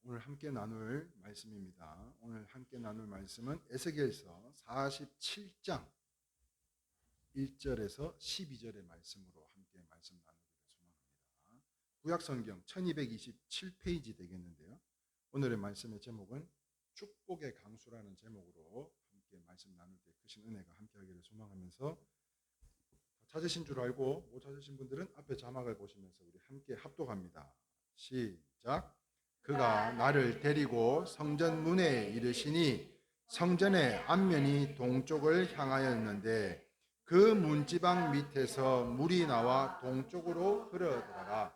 오늘 함께 나눌 말씀입니다. 오늘 함께 나눌 말씀은 에스겔서 47장 1절에서 12절의 말씀으로 함께 말씀 나누기를 소망합니다. 구약성경 1227페이지 되겠는데요. 오늘의 말씀의 제목은 축복의 강수라는 제목으로 함께 말씀 나눌 때 크신 은혜가 함께하기를 소망하면서 찾으신 줄 알고 못 찾으신 분들은 앞에 자막을 보시면서 우리 함께 합독합니다. 시작. 그가 나를 데리고 성전 문에 이르시니 성전의 앞면이 동쪽을 향하였는데 그 문지방 밑에서 물이 나와 동쪽으로 흘러들어가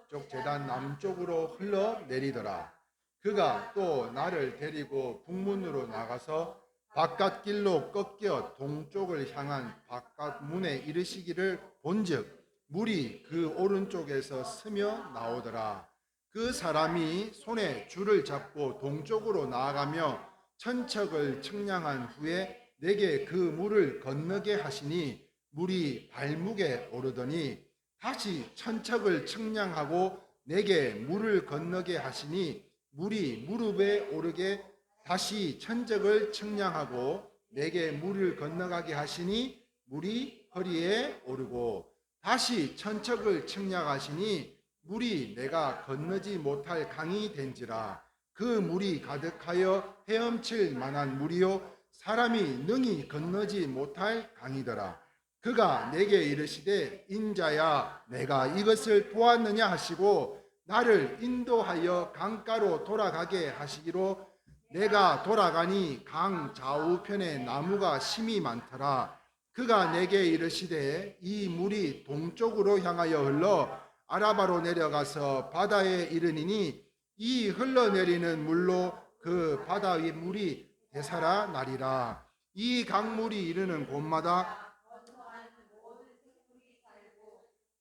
쪽 제단 남쪽으로 흘러내리더라. 그가 또 나를 데리고 북문으로 나가서 바깥길로 꺾여 동쪽을 향한 바깥문에 이르시기를 본즉 물이 그 오른쪽에서 스며 나오더라. 그 사람이 손에 줄을 잡고 동쪽으로 나아가며 천척을 측량한 후에 내게 그 물을 건너게 하시니 물이 발목에 오르더니 다시 천척을 측량하고 내게 물을 건너게 하시니 물이 무릎에 오르게 다시 천척을 측량하고 내게 물을 건너가게 하시니 물이 허리에 오르고 다시 천척을 측량하시니 물이 내가 건너지 못할 강이 된지라. 그 물이 가득하여 헤엄칠 만한 물이요 사람이 능히 건너지 못할 강이더라. 그가 내게 이르시되 인자야 내가 이것을 보았느냐 하시고 나를 인도하여 강가로 돌아가게 하시기로 내가 돌아가니 강 좌우편에 나무가 심이 많더라. 그가 내게 이르시되 이 물이 동쪽으로 향하여 흘러 아라바로 내려가서 바다에 이르니니 이 흘러내리는 물로 그 바다 위 물이 되살아 나리라. 이 강물이 이르는 곳마다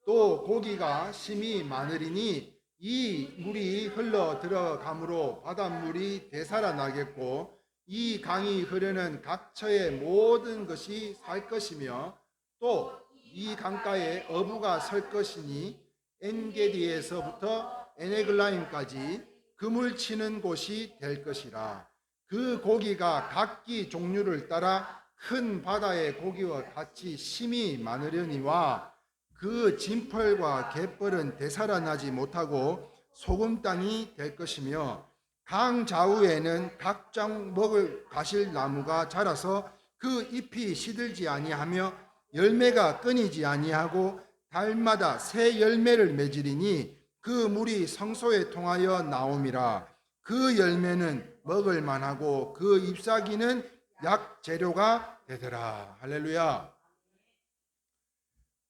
또 고기가 심이 많으리니 이 물이 흘러 들어가므로 바닷물이 되살아나겠고 이 강이 흐르는 각처의 모든 것이 살 것이며 또 이 강가에 어부가 설 것이니 엔게디에서부터 에네글라임까지 그물 치는 곳이 될 것이라. 그 고기가 각기 종류를 따라 큰 바다의 고기와 같이 심이 많으려니와 그 진펄과 갯벌은 되살아나지 못하고 소금 땅이 될 것이며 강 좌우에는 각종 먹을 가실 나무가 자라서 그 잎이 시들지 아니하며 열매가 끊이지 아니하고 달마다 새 열매를 맺으리니 그 물이 성소에 통하여 나옴이라. 그 열매는 먹을 만하고 그 잎사귀는 약 재료가 되더라. 할렐루야.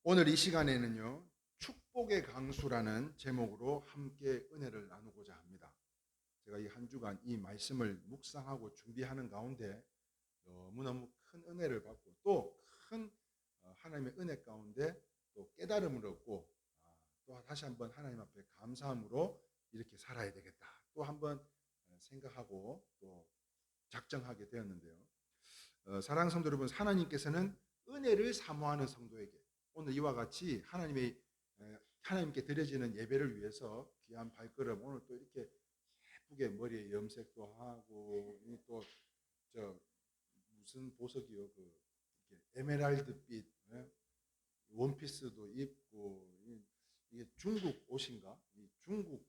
오늘 이 시간에는요, 축복의 강수라는 제목으로 함께 은혜를 나누고자 합니다. 제가 이 한 주간 이 말씀을 묵상하고 준비하는 가운데 너무너무 큰 은혜를 받고 또 큰 하나님의 은혜 가운데 또 깨달음을 얻고 또 다시 한번 하나님 앞에 감사함으로 이렇게 살아야 되겠다. 또 한번 생각하고 또 작정하게 되었는데요. 사랑하는 성도 여러분, 하나님께서는 은혜를 사모하는 성도에게 오늘 이와 같이 하나님께 드려지는 예배를 위해서 귀한 발걸음 오늘 또 이렇게 예쁘게 머리에 염색도 하고 또 무슨 보석이요 에메랄드빛 원피스도 입고 이게 중국 옷인가? 이 중국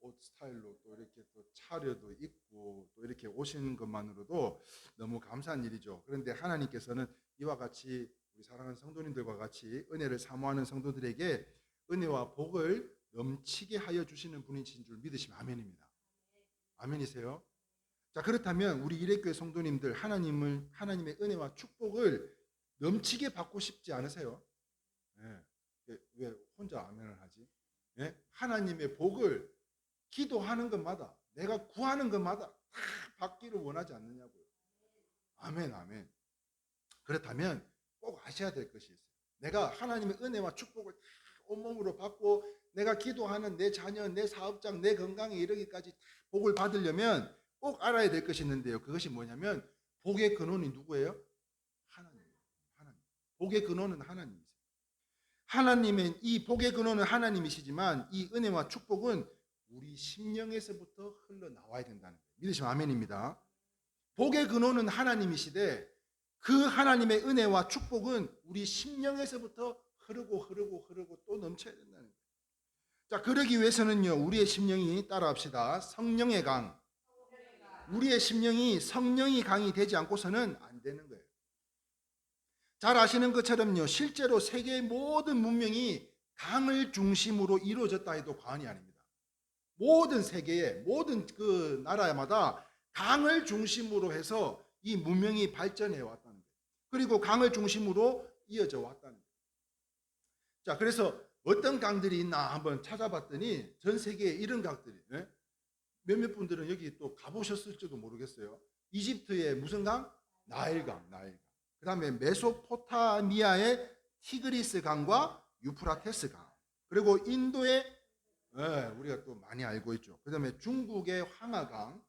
옷 스타일로 또 이렇게 또 차려도 입고 또 이렇게 오신 것만으로도 너무 감사한 일이죠. 그런데 하나님께서는 이와 같이 우리 사랑하는 성도님들과 같이 은혜를 사모하는 성도들에게 은혜와 복을 넘치게 하여 주시는 분이신 줄 믿으시면 아멘입니다. 아멘이세요? 자, 그렇다면 우리 이레교회 성도님들 하나님의 은혜와 축복을 넘치게 받고 싶지 않으세요? 왜 혼자 아멘을 하지? 하나님의 복을 기도하는 것마다 내가 구하는 것마다 다 받기를 원하지 않느냐고요. 아멘, 아멘. 그렇다면 꼭 아셔야 될 것이 있어요. 내가 하나님의 은혜와 축복을 다 온몸으로 받고 내가 기도하는 내 자녀, 내 사업장, 내 건강에 이르기까지 다 복을 받으려면 꼭 알아야 될 것이 있는데요. 그것이 뭐냐면 복의 근원이 누구예요? 하나님. 복의 근원은 하나님이세요. 하나님의 이 복의 근원은 하나님이시지만 이 은혜와 축복은 우리 심령에서부터 흘러나와야 된다는 거예요. 믿으시면 아멘입니다. 복의 근원은 하나님이시되 그 하나님의 은혜와 축복은 우리 심령에서부터 흐르고 또 넘쳐야 된다는 거예요. 자, 그러기 위해서는요, 우리의 심령이, 따라합시다, 성령의 강. 우리의 심령이 성령이 강이 되지 않고서는 안 되는 거예요. 잘 아시는 것처럼요, 실제로 세계의 모든 문명이 강을 중심으로 이루어졌다 해도 과언이 아닙니다. 모든 세계의 모든 그 나라마다 강을 중심으로 해서 이 문명이 발전해 왔다는 거예요. 그리고 강을 중심으로 이어져 왔다는 거예요. 자, 그래서 어떤 강들이 있나 한번 찾아봤더니 전 세계에 이런 강들이, 몇몇 분들은 여기 또 가보셨을지도 모르겠어요. 이집트의 무슨 강? 나일강. 그 다음에 메소포타미아의 티그리스 강과 유프라테스 강. 그리고 인도의, 우리가 또 많이 알고 있죠. 그 다음에 중국의 황하강.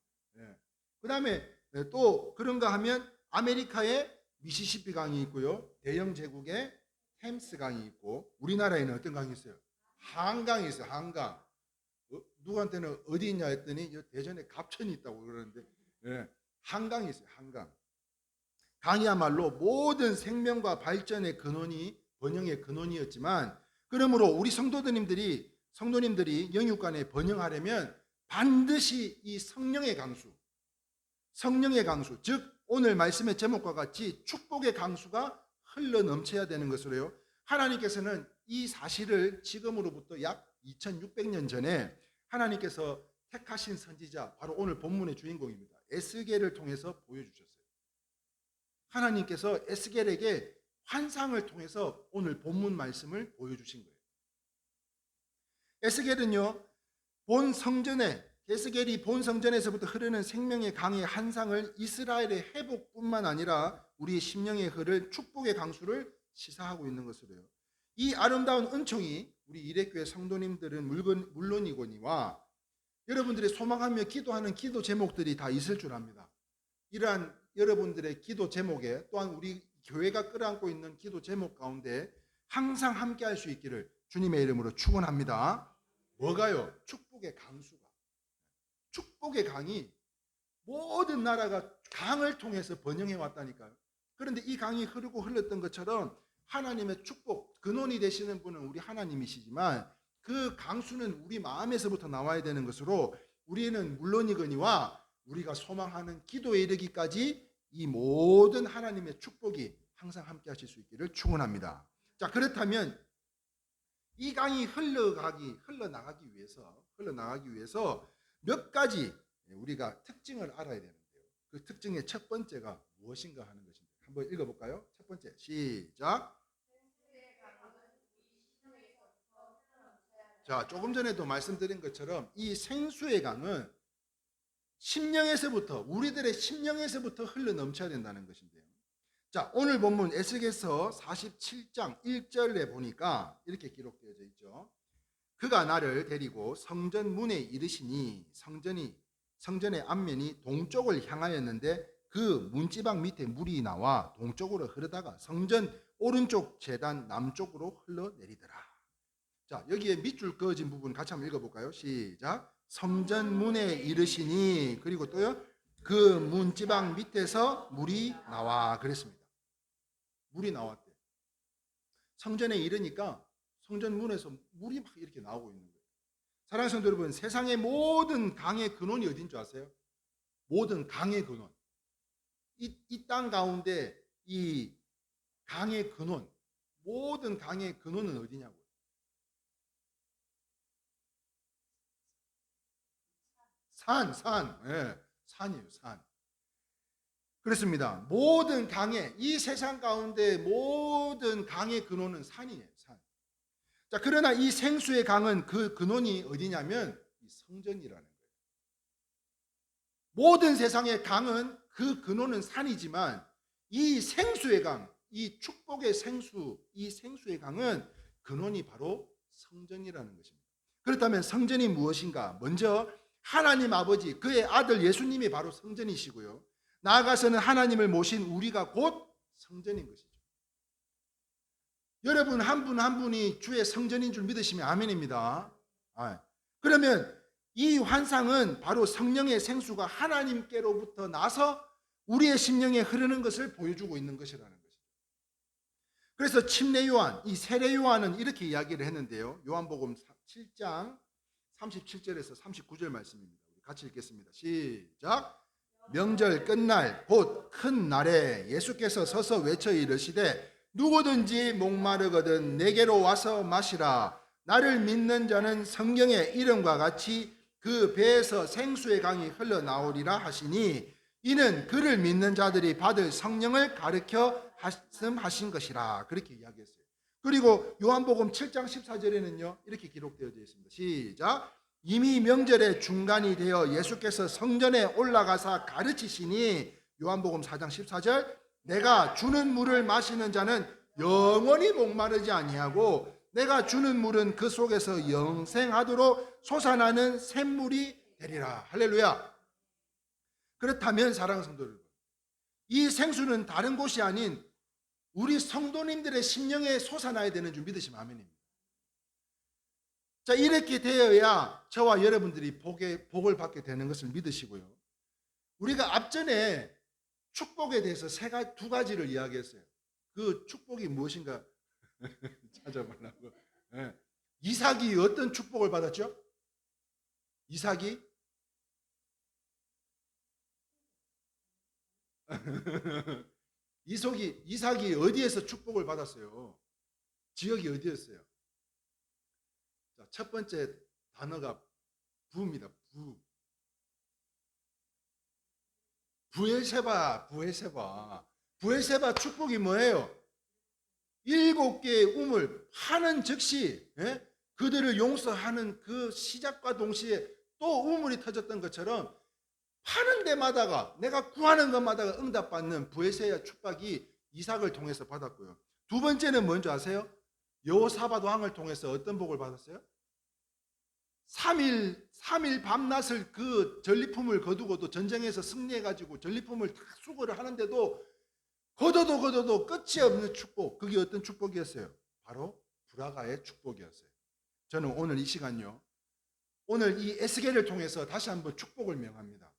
그 다음에 또 그런가 하면 아메리카의 미시시피 강이 있고요. 대영 제국의 템스 강이 있고, 우리나라에는 어떤 강이 있어요? 한강이 있어요. 한강. 누구한테는 어디 있냐 했더니 대전에 갑천이 있다고 그러는데, 한강이 있어요. 한강. 강이야말로 모든 생명과 발전의 근원이, 번영의 근원이었지만, 그러므로 우리 성도님들이 영육간에 번영하려면 반드시 이 성령의 강수, 즉 오늘 말씀의 제목과 같이 축복의 강수가 흘러 넘쳐야 되는 것으로요. 하나님께서는 이 사실을 지금으로부터 약 2600년 전에 하나님께서 택하신 선지자, 바로 오늘 본문의 주인공입니다, 에스겔을 통해서 보여주셨어요. 하나님께서 에스겔에게 환상을 통해서 오늘 본문 말씀을 보여주신 거예요. 에스겔은요, 에스겔이 본 성전에서부터 흐르는 생명의 강의 한상을 이스라엘의 회복뿐만 아니라 우리의 심령에 흐를 축복의 강수를 시사하고 있는 것으로요. 이 아름다운 은총이 우리 이레교회 성도님들은 물론이거니와 여러분들이 소망하며 기도하는 기도 제목들이 다 있을 줄 압니다. 이러한 여러분들의 기도 제목에, 또한 우리 교회가 끌어안고 있는 기도 제목 가운데 항상 함께 할 수 있기를 주님의 이름으로 축원합니다. 뭐가요? 축복의 강수가. 축복의 강이 모든 나라가 강을 통해서 번영해 왔다니까요. 그런데 이 강이 흐르고 흘렀던 것처럼 하나님의 축복, 근원이 되시는 분은 우리 하나님이시지만 그 강수는 우리 마음에서부터 나와야 되는 것으로 우리는 물론이거니와 우리가 소망하는 기도에 이르기까지 이 모든 하나님의 축복이 항상 함께 하실 수 있기를 축원합니다. 자, 그렇다면 이 강이 흘러나가기 위해서 몇 가지 우리가 특징을 알아야 되는데요. 그 특징의 첫 번째가 무엇인가 하는 것입니다. 한번 읽어볼까요? 첫 번째, 시작. 자, 조금 전에도 말씀드린 것처럼 이 생수의 강은 심령에서부터, 우리들의 심령에서부터 흘러 넘쳐야 된다는 것인데요. 자, 오늘 본문 에스겔서 47장 1절에 보니까 이렇게 기록되어져 있죠. 그가 나를 데리고 성전 문에 이르시니 성전의 앞면이 동쪽을 향하였는데 그 문지방 밑에 물이 나와 동쪽으로 흐르다가 성전 오른쪽 제단 남쪽으로 흘러내리더라. 자, 여기에 밑줄 그어진 부분 같이 한번 읽어볼까요? 시작. 성전 문에 이르시니, 그리고 또요, 그 문지방 밑에서 물이 나와 그랬습니다. 물이 나왔대. 성전에 이르니까 성전 문에서 물이 막 이렇게 나오고 있는 거예요. 사랑하는 성도 여러분, 세상의 모든 강의 근원이 어딘 줄 아세요? 모든 강의 근원, 이 땅 가운데 이 강의 근원, 모든 강의 근원은 어디냐고요? 산이에요, 산. 그렇습니다. 모든 강의, 이 세상 가운데 모든 강의 근원은 산이에요, 산. 자, 그러나 이 생수의 강은 그 근원이 어디냐면 이 성전이라는 거예요. 모든 세상의 강은 그 근원은 산이지만 이 생수의 강, 이 축복의 생수, 이 생수의 강은 근원이 바로 성전이라는 것입니다. 그렇다면 성전이 무엇인가? 먼저 하나님 아버지, 그의 아들 예수님이 바로 성전이시고요, 나아가서는 하나님을 모신 우리가 곧 성전인 것이죠. 여러분 한 분 한 분이 주의 성전인 줄 믿으시면 아멘입니다. 그러면 이 환상은 바로 성령의 생수가 하나님께로부터 나서 우리의 심령에 흐르는 것을 보여주고 있는 것이라는 것이죠. 그래서 침례 요한, 이 세례 요한은 이렇게 이야기를 했는데요. 요한복음 7장 37절에서 39절 말씀입니다. 같이 읽겠습니다. 시작. 명절 끝날 곧 큰 날에 예수께서 서서 외쳐 이르시되 누구든지 목마르거든 내게로 와서 마시라. 나를 믿는 자는 성경의 이름과 같이 그 배에서 생수의 강이 흘러나오리라 하시니 이는 그를 믿는 자들이 받을 성령을 가르쳐 말씀하신 것이라. 그렇게 이야기했어요. 그리고 요한복음 7장 14절에는요 이렇게 기록되어 있습니다. 시작. 이미 명절의 중간이 되어 예수께서 성전에 올라가사 가르치시니 요한복음 4장 14절 내가 주는 물을 마시는 자는 영원히 목마르지 아니하고 내가 주는 물은 그 속에서 영생하도록 솟아나는 샘물이 되리라. 할렐루야. 그렇다면 사랑하는 성도 여러분, 이 생수는 다른 곳이 아닌 우리 성도님들의 심령에 솟아나야 되는 줄 믿으시면 아멘입니다. 자, 이렇게 되어야 저와 여러분들이 복을 받게 되는 것을 믿으시고요. 우리가 앞전에 축복에 대해서 두 가지를 이야기했어요. 그 축복이 무엇인가 찾아보려고. 네. 이삭이 어떤 축복을 받았죠? 이삭이 이삭이 어디에서 축복을 받았어요? 지역이 어디였어요? 자, 첫 번째 단어가 부입니다. 부엘세바 축복이 뭐예요? 7개의 우물 파는 즉시 그들을 용서하는 그 시작과 동시에 또 우물이 터졌던 것처럼 파는 데마다가 내가 구하는 것마다가 응답받는 부엘세바 축복이 이삭을 통해서 받았고요. 두 번째는 뭔지 아세요? 여호사밧 왕을 통해서 어떤 복을 받았어요? 3일 밤낮을 그 전리품을 거두고도 전쟁에서 승리해가지고 전리품을 다 수거를 하는데도 거둬도 끝이 없는 축복. 그게 어떤 축복이었어요? 바로 브라가의 축복이었어요. 저는 오늘 이 시간요, 오늘 이 에스겔을 통해서 다시 한번 축복을 명합니다.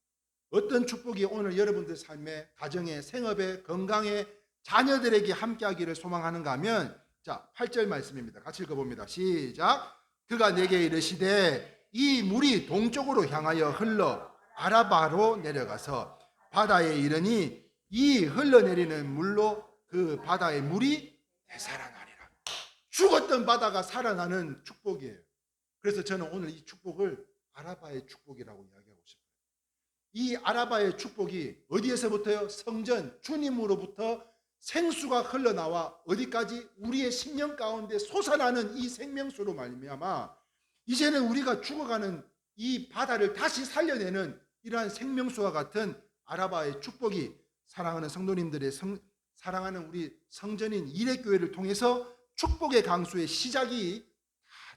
어떤 축복이 오늘 여러분들 삶에, 가정에, 생업에, 건강에, 자녀들에게 함께하기를 소망하는가 하면, 자, 8절 말씀입니다. 같이 읽어봅니다. 시작. 그가 내게 이르시되 이 물이 동쪽으로 향하여 흘러 아라바로 내려가서 바다에 이르니 이 흘러내리는 물로 그 바다의 물이 되살아나리라. 죽었던 바다가 살아나는 축복이에요. 그래서 저는 오늘 이 축복을 아라바의 축복이라고 이야기하고 싶어요. 이 아라바의 축복이 어디에서부터요? 성전 주님으로부터 생수가 흘러나와 어디까지? 우리의 심령 가운데 솟아나는 이 생명수로 말미암아 이제는 우리가 죽어가는 이 바다를 다시 살려내는 이러한 생명수와 같은 아라바의 축복이 사랑하는 성도님들의 사랑하는 우리 성전인 이레교회를 통해서 축복의 강수의 시작이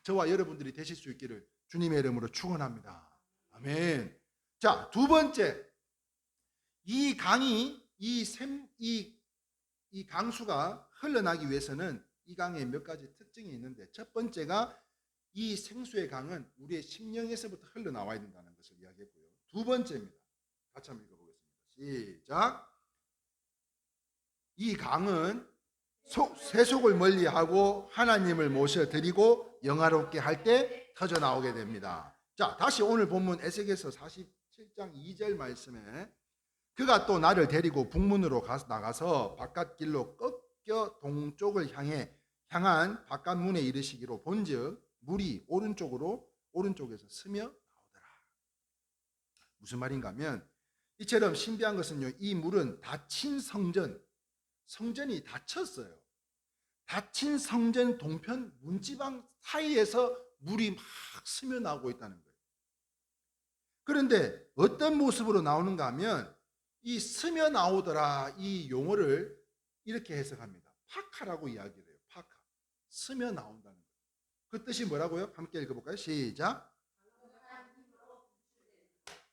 저와 여러분들이 되실 수 있기를 주님의 이름으로 축원합니다. 아멘. 자, 두 번째, 이 강이 이 강수가 흘러나기 위해서는 이 강에 몇 가지 특징이 있는데, 첫 번째가 이 생수의 강은 우리의 심령에서부터 흘러나와야 된다는 것을 이야기했고요. 두 번째입니다. 같이 한번 읽어보겠습니다. 시작. 이 강은 세속을 멀리하고 하나님을 모셔드리고 영화롭게 할 때 터져 나오게 됩니다. 자, 다시 오늘 본문 에스겔서 47장 2절 말씀에 그가 또 나를 데리고 북문으로 나가서 바깥길로 꺾여 동쪽을 향한 바깥문에 이르시기로 본즉 물이 오른쪽에서 스며 나오더라. 무슨 말인가 하면 이처럼 신비한 것은요, 이 물은 닫힌 성전이 닫혔어요. 닫힌 성전 동편 문지방 사이에서 물이 막 스며 나오고 있다는 거예요. 그런데 어떤 모습으로 나오는가 하면 이 스며 나오더라, 이 용어를 이렇게 해석합니다. 파카라고 이야기를 해요. 파카. 스며 나온다는 거예요. 그 뜻이 뭐라고요? 함께 읽어볼까요? 시작.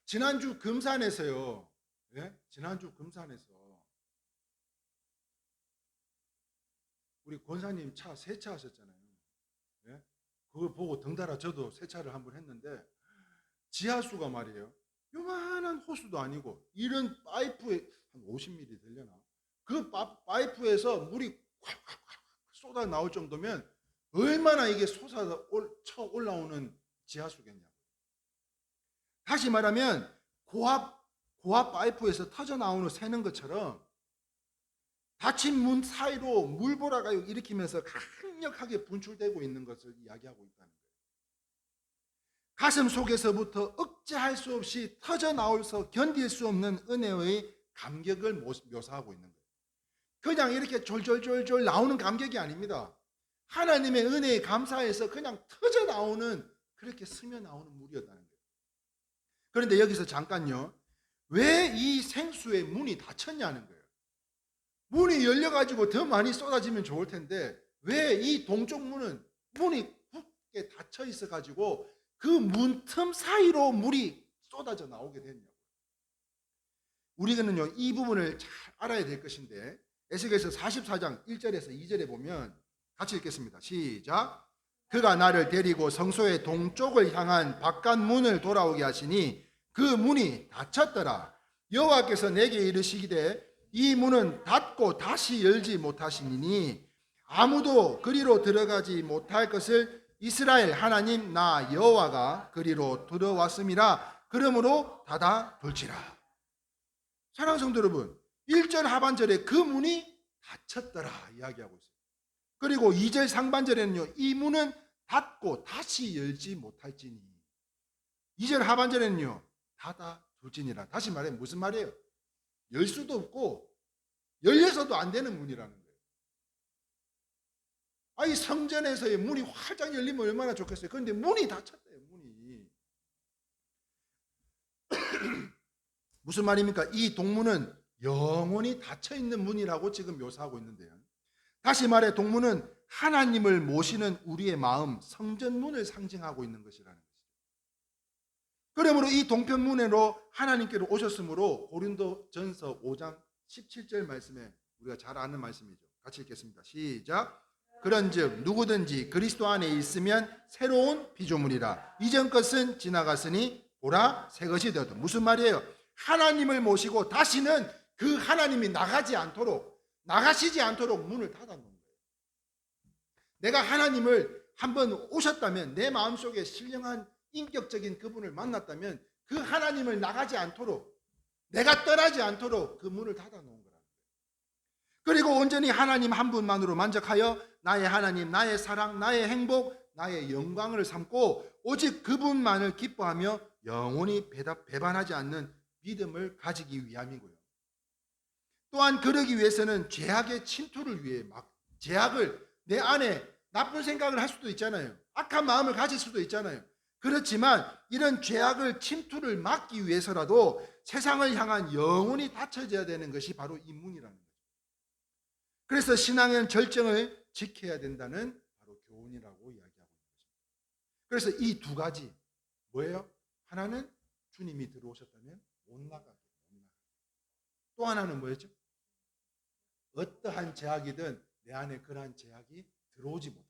지난주 금산에서요. 예? 지난주 금산에서 우리 권사님 차 세차하셨잖아요. 예? 그걸 보고 덩달아 저도 세차를 한번 했는데 지하수가 말이에요. 요만한 호수도 아니고 이런 파이프에 한 50mm 되려나? 그 파이프에서 물이 콱콱콱 쏟아 나올 정도면 얼마나 이게 쳐 올라오는 지하수겠냐고. 다시 말하면 고압 파이프에서 터져 나오는 새는 것처럼 닫힌 문 사이로 물보라가 일으키면서 강력하게 분출되고 있는 것을 이야기하고 있다는 거예요. 가슴 속에서부터 억제할 수 없이 터져 나올서 견딜 수 없는 은혜의 감격을 묘사하고 있는 거예요. 그냥 이렇게 졸졸졸졸 나오는 감격이 아닙니다. 하나님의 은혜에 감사해서 그냥 터져 나오는, 그렇게 스며 나오는 물이었다는 거예요. 그런데 여기서 잠깐요, 왜 이 생수의 문이 닫혔냐는 거예요. 문이 열려가지고 더 많이 쏟아지면 좋을 텐데 왜 이 동쪽 문이 굳게 닫혀 있어가지고 그 문틈 사이로 물이 쏟아져 나오게 됐냐고. 우리는요, 이 부분을 잘 알아야 될 것인데, 에스겔서 44장 1절에서 2절에 보면 같이 읽겠습니다. 시작. 그가 나를 데리고 성소의 동쪽을 향한 바깥 문을 돌아오게 하시니 그 문이 닫혔더라. 여호와께서 내게 이르시기를 이 문은 닫고 다시 열지 못하시니 아무도 그리로 들어가지 못할 것을 이스라엘 하나님 나 여호와가 그리로 들어왔음이라. 그러므로 닫아 둘지라. 사랑하는 성도 여러분, 1절 하반절에 그 문이 닫혔더라 이야기하고 있어요. 그리고 2절 상반절에는요, 이 문은 닫고 다시 열지 못할지니. 2절 하반절에는요, 닫아 둘지니라. 다시 말해 무슨 말이에요? 열 수도 없고 열려서도 안 되는 문이라는 거예요. 아니, 성전에서의 문이 활짝 열리면 얼마나 좋겠어요. 그런데 문이 닫혔대요. 문이. 무슨 말입니까? 이 동문은 영원히 닫혀있는 문이라고 지금 묘사하고 있는데요, 다시 말해 동문은 하나님을 모시는 우리의 마음, 성전문을 상징하고 있는 것이라는 것이죠. 그러므로 이 동편문으로 하나님께로 오셨으므로 고린도전서 5장 17절 말씀에 우리가 잘 아는 말씀이죠. 같이 읽겠습니다. 시작. 그런즉 누구든지 그리스도 안에 있으면 새로운 피조물이라. 이전 것은 지나갔으니 보라 새 것이 되었다. 무슨 말이에요? 하나님을 모시고 다시는 그 하나님이 나가시지 않도록 문을 닫아놓은 거예요. 내가 하나님을 한번 오셨다면, 내 마음속에 신령한 인격적인 그분을 만났다면 그 하나님을 나가지 않도록, 내가 떠나지 않도록 그 문을 닫아놓은 거라는 거예요. 그리고 온전히 하나님 한 분만으로 만족하여 나의 하나님, 나의 사랑, 나의 행복, 나의 영광을 삼고 오직 그분만을 기뻐하며 영원히 배반하지 않는 믿음을 가지기 위함이고요. 또한 그러기 위해서는 죄악의 침투를 위해 죄악을, 내 안에 나쁜 생각을 할 수도 있잖아요. 악한 마음을 가질 수도 있잖아요. 그렇지만 이런 죄악을 침투를 막기 위해서라도 세상을 향한 영혼이 닫혀져야 되는 것이 바로 이 문이라는 거죠. 그래서 신앙의 절정을 지켜야 된다는 바로 교훈이라고 이야기하고 있는 것입니다. 그래서 이 두 가지 뭐예요? 하나는 주님이 들어오셨다면 못 나가게. 또 하나는 뭐였죠? 어떠한 제약이든 내 안에 그러한 제약이 들어오지 못하도록.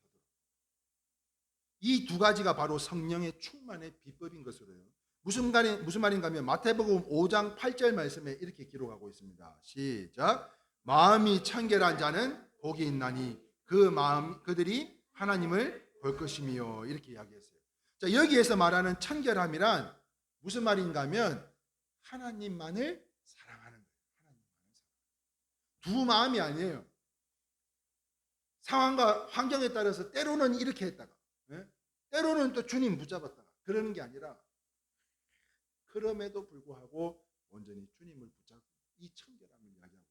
이 두 가지가 바로 성령의 충만의 비법인 것으로요. 무슨 말인가 하면 마태복음 5장 8절 말씀에 이렇게 기록하고 있습니다. 시작. 마음이 청결한 자는 복이 있나니 그들이 하나님을 볼 것이며, 이렇게 이야기했어요. 자, 여기에서 말하는 청결함이란 무슨 말인가 하면 하나님만을 사랑하는 거예요. 하나님만을 사랑하는. 두 마음이 아니에요. 상황과 환경에 따라서 때로는 이렇게 했다가, 때로는 또 주님 붙잡았다가, 그러는 게 아니라 그럼에도 불구하고 온전히 주님을 붙잡고 이 청결함을 이야기하고,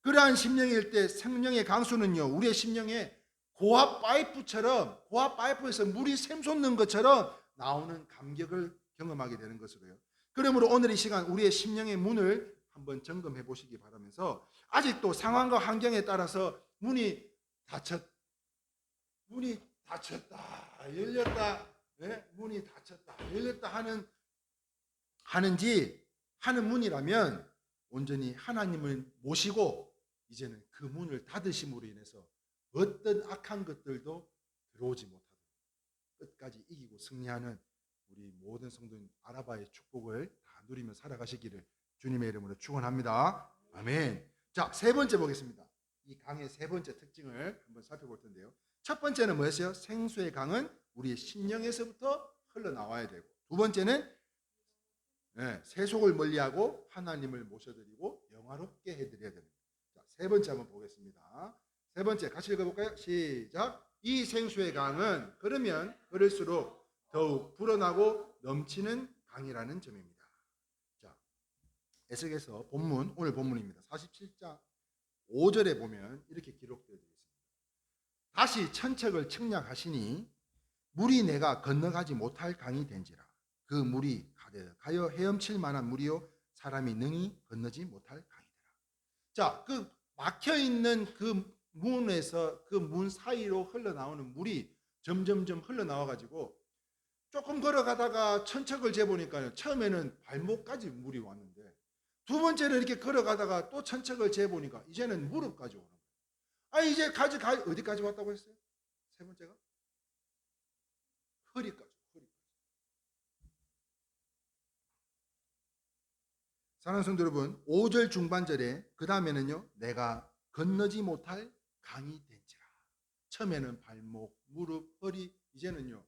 그러한 심령일 때 성령의 강수는요, 우리의 심령에 고압 파이프에서 물이 샘솟는 것처럼 나오는 감격을 경험하게 되는 것으로요. 그러므로 오늘 이 시간 우리의 심령의 문을 한번 점검해 보시기 바라면서, 아직도 상황과 환경에 따라서 문이 닫혔다 열렸다, 문이 닫혔다 열렸다 하는 문이라면 온전히 하나님을 모시고 이제는 그 문을 닫으심으로 인해서 어떤 악한 것들도 들어오지 못하도록 끝까지 이기고 승리하는 우리 모든 성도인 아라바의 축복을 다 누리며 살아가시기를 주님의 이름으로 축원합니다. 아멘. 자, 세 번째 보겠습니다. 이 강의 세 번째 특징을 한번 살펴볼 텐데요. 첫 번째는 뭐였어요? 생수의 강은 우리의 심령에서부터 흘러나와야 되고, 두 번째는 세속을 멀리하고 하나님을 모셔드리고 영화롭게 해드려야 됩니다. 자, 세 번째 한번 보겠습니다. 세 번째 같이 읽어볼까요? 시작. 이 생수의 강은 흐르면 흐를수록 더욱 불어나고 넘치는 강이라는 점입니다. 자, 에스겔서 본문, 오늘 본문입니다. 47장 5절에 보면 이렇게 기록되어 있습니다. 다시 천척을 측량하시니 물이 내가 건너가지 못할 강이 된지라. 그 물이 가득하여 헤엄칠 만한 물이요 사람이 능히 건너지 못할 강이더라. 자, 그 막혀 있는 그 문에서 그 문 사이로 흘러나오는 물이 점점점 흘러나와 가지고 조금 걸어가다가 천척을 재보니까요, 처음에는 발목까지 물이 왔는데 두 번째는 이렇게 걸어가다가 또 천척을 재보니까 이제는 무릎까지 오는 거예요. 아, 이제 어디까지 왔다고 했어요? 세 번째가 허리까지. 사랑하는 성도 여러분, 5절 중반절에 그 다음에는요, 내가 건너지 못할 강이 된지라. 처음에는 발목, 무릎, 허리, 이제는요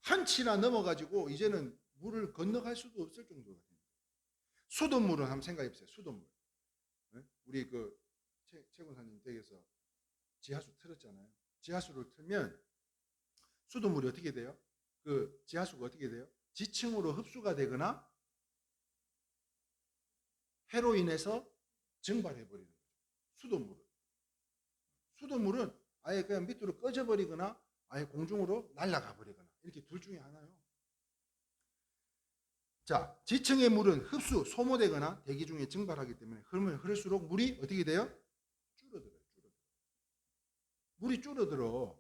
한치나 넘어가지고 이제는 물을 건너갈 수도 없을 정도가 됩니다. 수돗물은 한번 생각해 보세요. 수돗물. 우리 그 최군사님 댁에서 지하수 틀었잖아요. 지하수를 틀면 수돗물이 어떻게 돼요? 그 지하수가 어떻게 돼요? 지층으로 흡수가 되거나 해로 인해서 증발해 버리는 거죠. 수돗물은 아예 그냥 밑으로 꺼져 버리거나 아예 공중으로 날아가 버리거나 이렇게 둘 중에 하나요. 자, 지층의 물은 흡수, 소모되거나 대기 중에 증발하기 때문에 흐르면 흐를수록 물이 어떻게 돼요? 줄어들어요. 물이 줄어들어.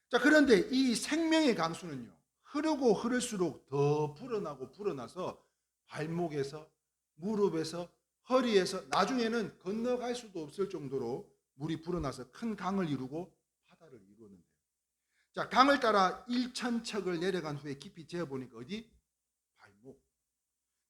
자, 그런데 이 생명의 강수는요, 흐르고 흐를수록 더 불어나서 발목에서, 무릎에서, 허리에서 나중에는 건너갈 수도 없을 정도로 물이 불어나서 큰 강을 이루고 바다를 이루는데요. 자, 강을 따라 1,000척을 내려간 후에 깊이 재어보니까 어디? 발목.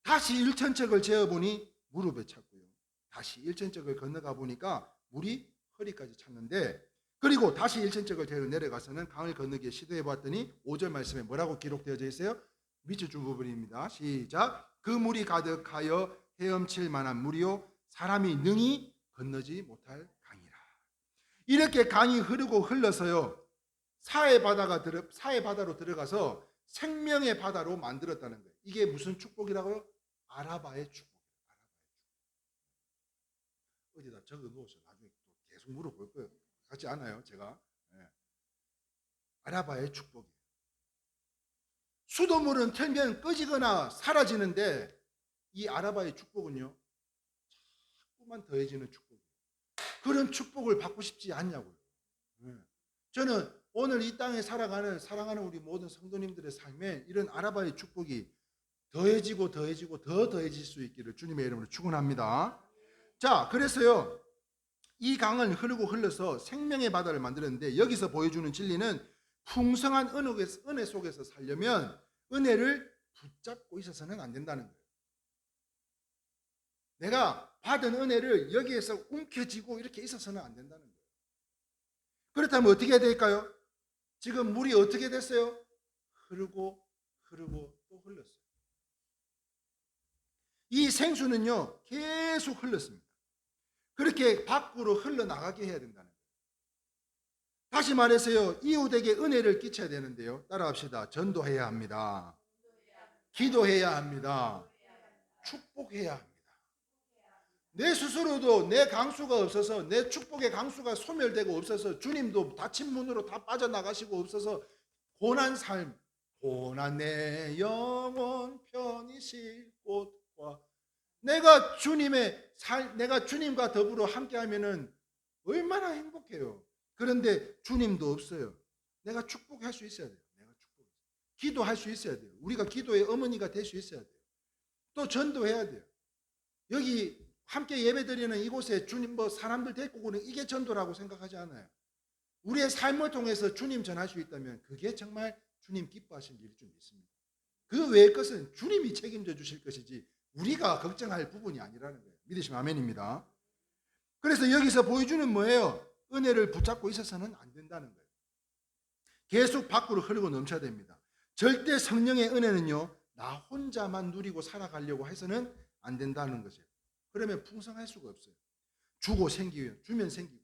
다시 1,000척을 재어보니 무릎에 찼고요. 다시 1,000척을 건너가 보니까 물이 허리까지 찼는데, 그리고 다시 1,000척을 재어 내려가서는 강을 건너기에 시도해 봤더니 5절 말씀에 뭐라고 기록되어져 있어요? 밑줄 준 부분입니다. 시작. 그 물이 가득하여 헤엄칠 만한 물이요 사람이 능히 건너지 못할 강이라. 이렇게 강이 흐르고 흘러서요 사해 바다로 들어가서 생명의 바다로 만들었다는 거예요. 이게 무슨 축복이라고요? 아라바의 축복. 어디다 적어 놓으셔. 나중에 또 계속 물어볼 거예요. 같지 않아요, 제가? 네. 아라바의 축복이에요. 수돗물은 틀면 꺼지거나 사라지는데 이 아라바의 축복은요 자꾸만 더해지는 축복이에요. 그런 축복을 받고 싶지 않냐고요. 저는 오늘 이 땅에 사랑하는 우리 모든 성도님들의 삶에 이런 아라바의 축복이 더해지고 더 더해질 수 있기를 주님의 이름으로 축원합니다. 자, 그래서요 이 강은 흐르고 흘러서 생명의 바다를 만들었는데, 여기서 보여주는 진리는 풍성한 은혜 속에서 살려면 은혜를 붙잡고 있어서는 안 된다는 거예요. 내가 받은 은혜를 여기에서 움켜쥐고 이렇게 있어서는 안 된다는 거예요. 그렇다면 어떻게 해야 될까요? 지금 물이 어떻게 됐어요? 흐르고 또 흘렀어요. 이 생수는요 계속 흘렀습니다. 그렇게 밖으로 흘러나가게 해야 된다는 거예요. 다시 말해서요 이웃에게 은혜를 끼쳐야 되는데요, 따라합시다. 전도해야 합니다. 기도해야 합니다. 축복해야 합니다. 내 스스로도 내 강수가 없어서, 내 축복의 강수가 소멸되고 없어서, 주님도 닫힌 문으로 다 빠져나가시고 없어서 고난 삶, 고난 내 영혼 편히 쉴 곳과, 내가 주님과 더불어 함께하면은 얼마나 행복해요. 그런데 주님도 없어요. 내가 축복할 수 있어야 돼요. 기도할 수 있어야 돼요. 우리가 기도의 어머니가 될 수 있어야 돼요. 또 전도해야 돼요. 여기 함께 예배드리는 이곳에 주님 사람들 데리고 오는 이게 전도라고 생각하지 않아요. 우리의 삶을 통해서 주님 전할 수 있다면 그게 정말 주님 기뻐하신 일일 줄 믿습니다. 그 외의 것은 주님이 책임져 주실 것이지 우리가 걱정할 부분이 아니라는 거예요. 믿으시면 아멘입니다. 그래서 여기서 보여주는 뭐예요? 은혜를 붙잡고 있어서는 안 된다는 거예요. 계속 밖으로 흐르고 넘쳐야 됩니다. 절대 성령의 은혜는요, 나 혼자만 누리고 살아가려고 해서는 안 된다는 거죠. 그러면 풍성할 수가 없어요. 주고 생기면 주면 생기고,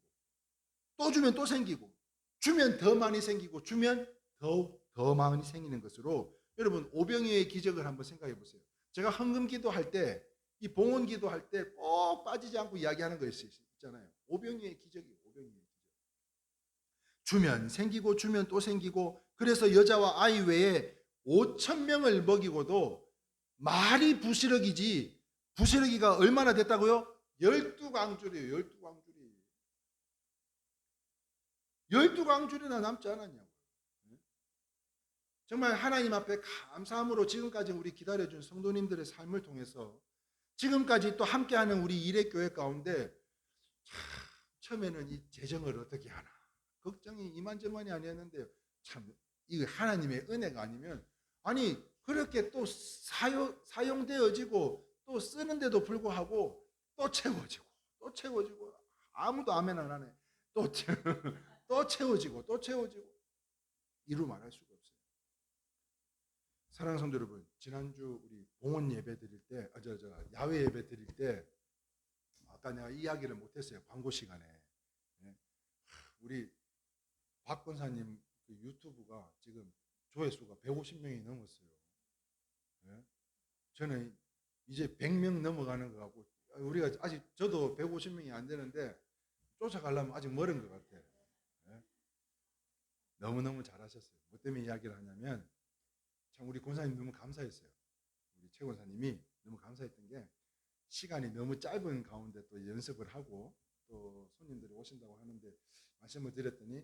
또 주면 또 생기고, 주면 더 많이 생기고, 주면 더 많이 생기는 것으로, 여러분 오병이어의 기적을 한번 생각해 보세요. 제가 헌금 기도할 때, 이 봉헌 기도할 때 꼭 빠지지 않고 이야기하는 거 있잖아요. 오병이어의 기적이에요. 오병이어의 기적. 주면 생기고, 주면 또 생기고, 그래서 여자와 아이 외에 5,000명을 먹이고도 말이 부스러기지, 부스러기가 얼마나 됐다고요? 12광줄이에요. 12광줄이. 12광줄이나 남지 않았냐고. 정말 하나님 앞에 감사함으로 지금까지 우리 기다려준 성도님들의 삶을 통해서 지금까지 또 함께하는 우리 일회교회 가운데 처음에는 이 재정을 어떻게 하나 걱정이 이만저만이 아니었는데, 참 이거 하나님의 은혜가 아니면, 아니 그렇게 또 사용되어지고 또 쓰는데도 불구하고 또 채워지고 또 채워지고, 아무도 아멘 안 하네. 또 채워지고 또 채워지고, 이루 말할 수가 없어요. 사랑하는 성도 여러분, 지난주 우리 봉헌 예배 드릴 때, 야외 예배 드릴 때 아까 내가 이야기를 못했어요. 광고 시간에. 우리 박 권사님 그 유튜브가 지금 조회수가 150명이 넘었어요. 저는 이제 100명 넘어가는 것 같고, 우리가 아직, 저도 150명이 안 되는데 쫓아가려면 아직 멀은 것 같아요. 너무너무 잘하셨어요. 뭐 때문에 이야기를 하냐면, 참 우리 권사님 너무 감사했어요. 우리 최 권사님이 너무 감사했던 게, 시간이 너무 짧은 가운데 또 연습을 하고 또 손님들이 오신다고 하는데 말씀을 드렸더니,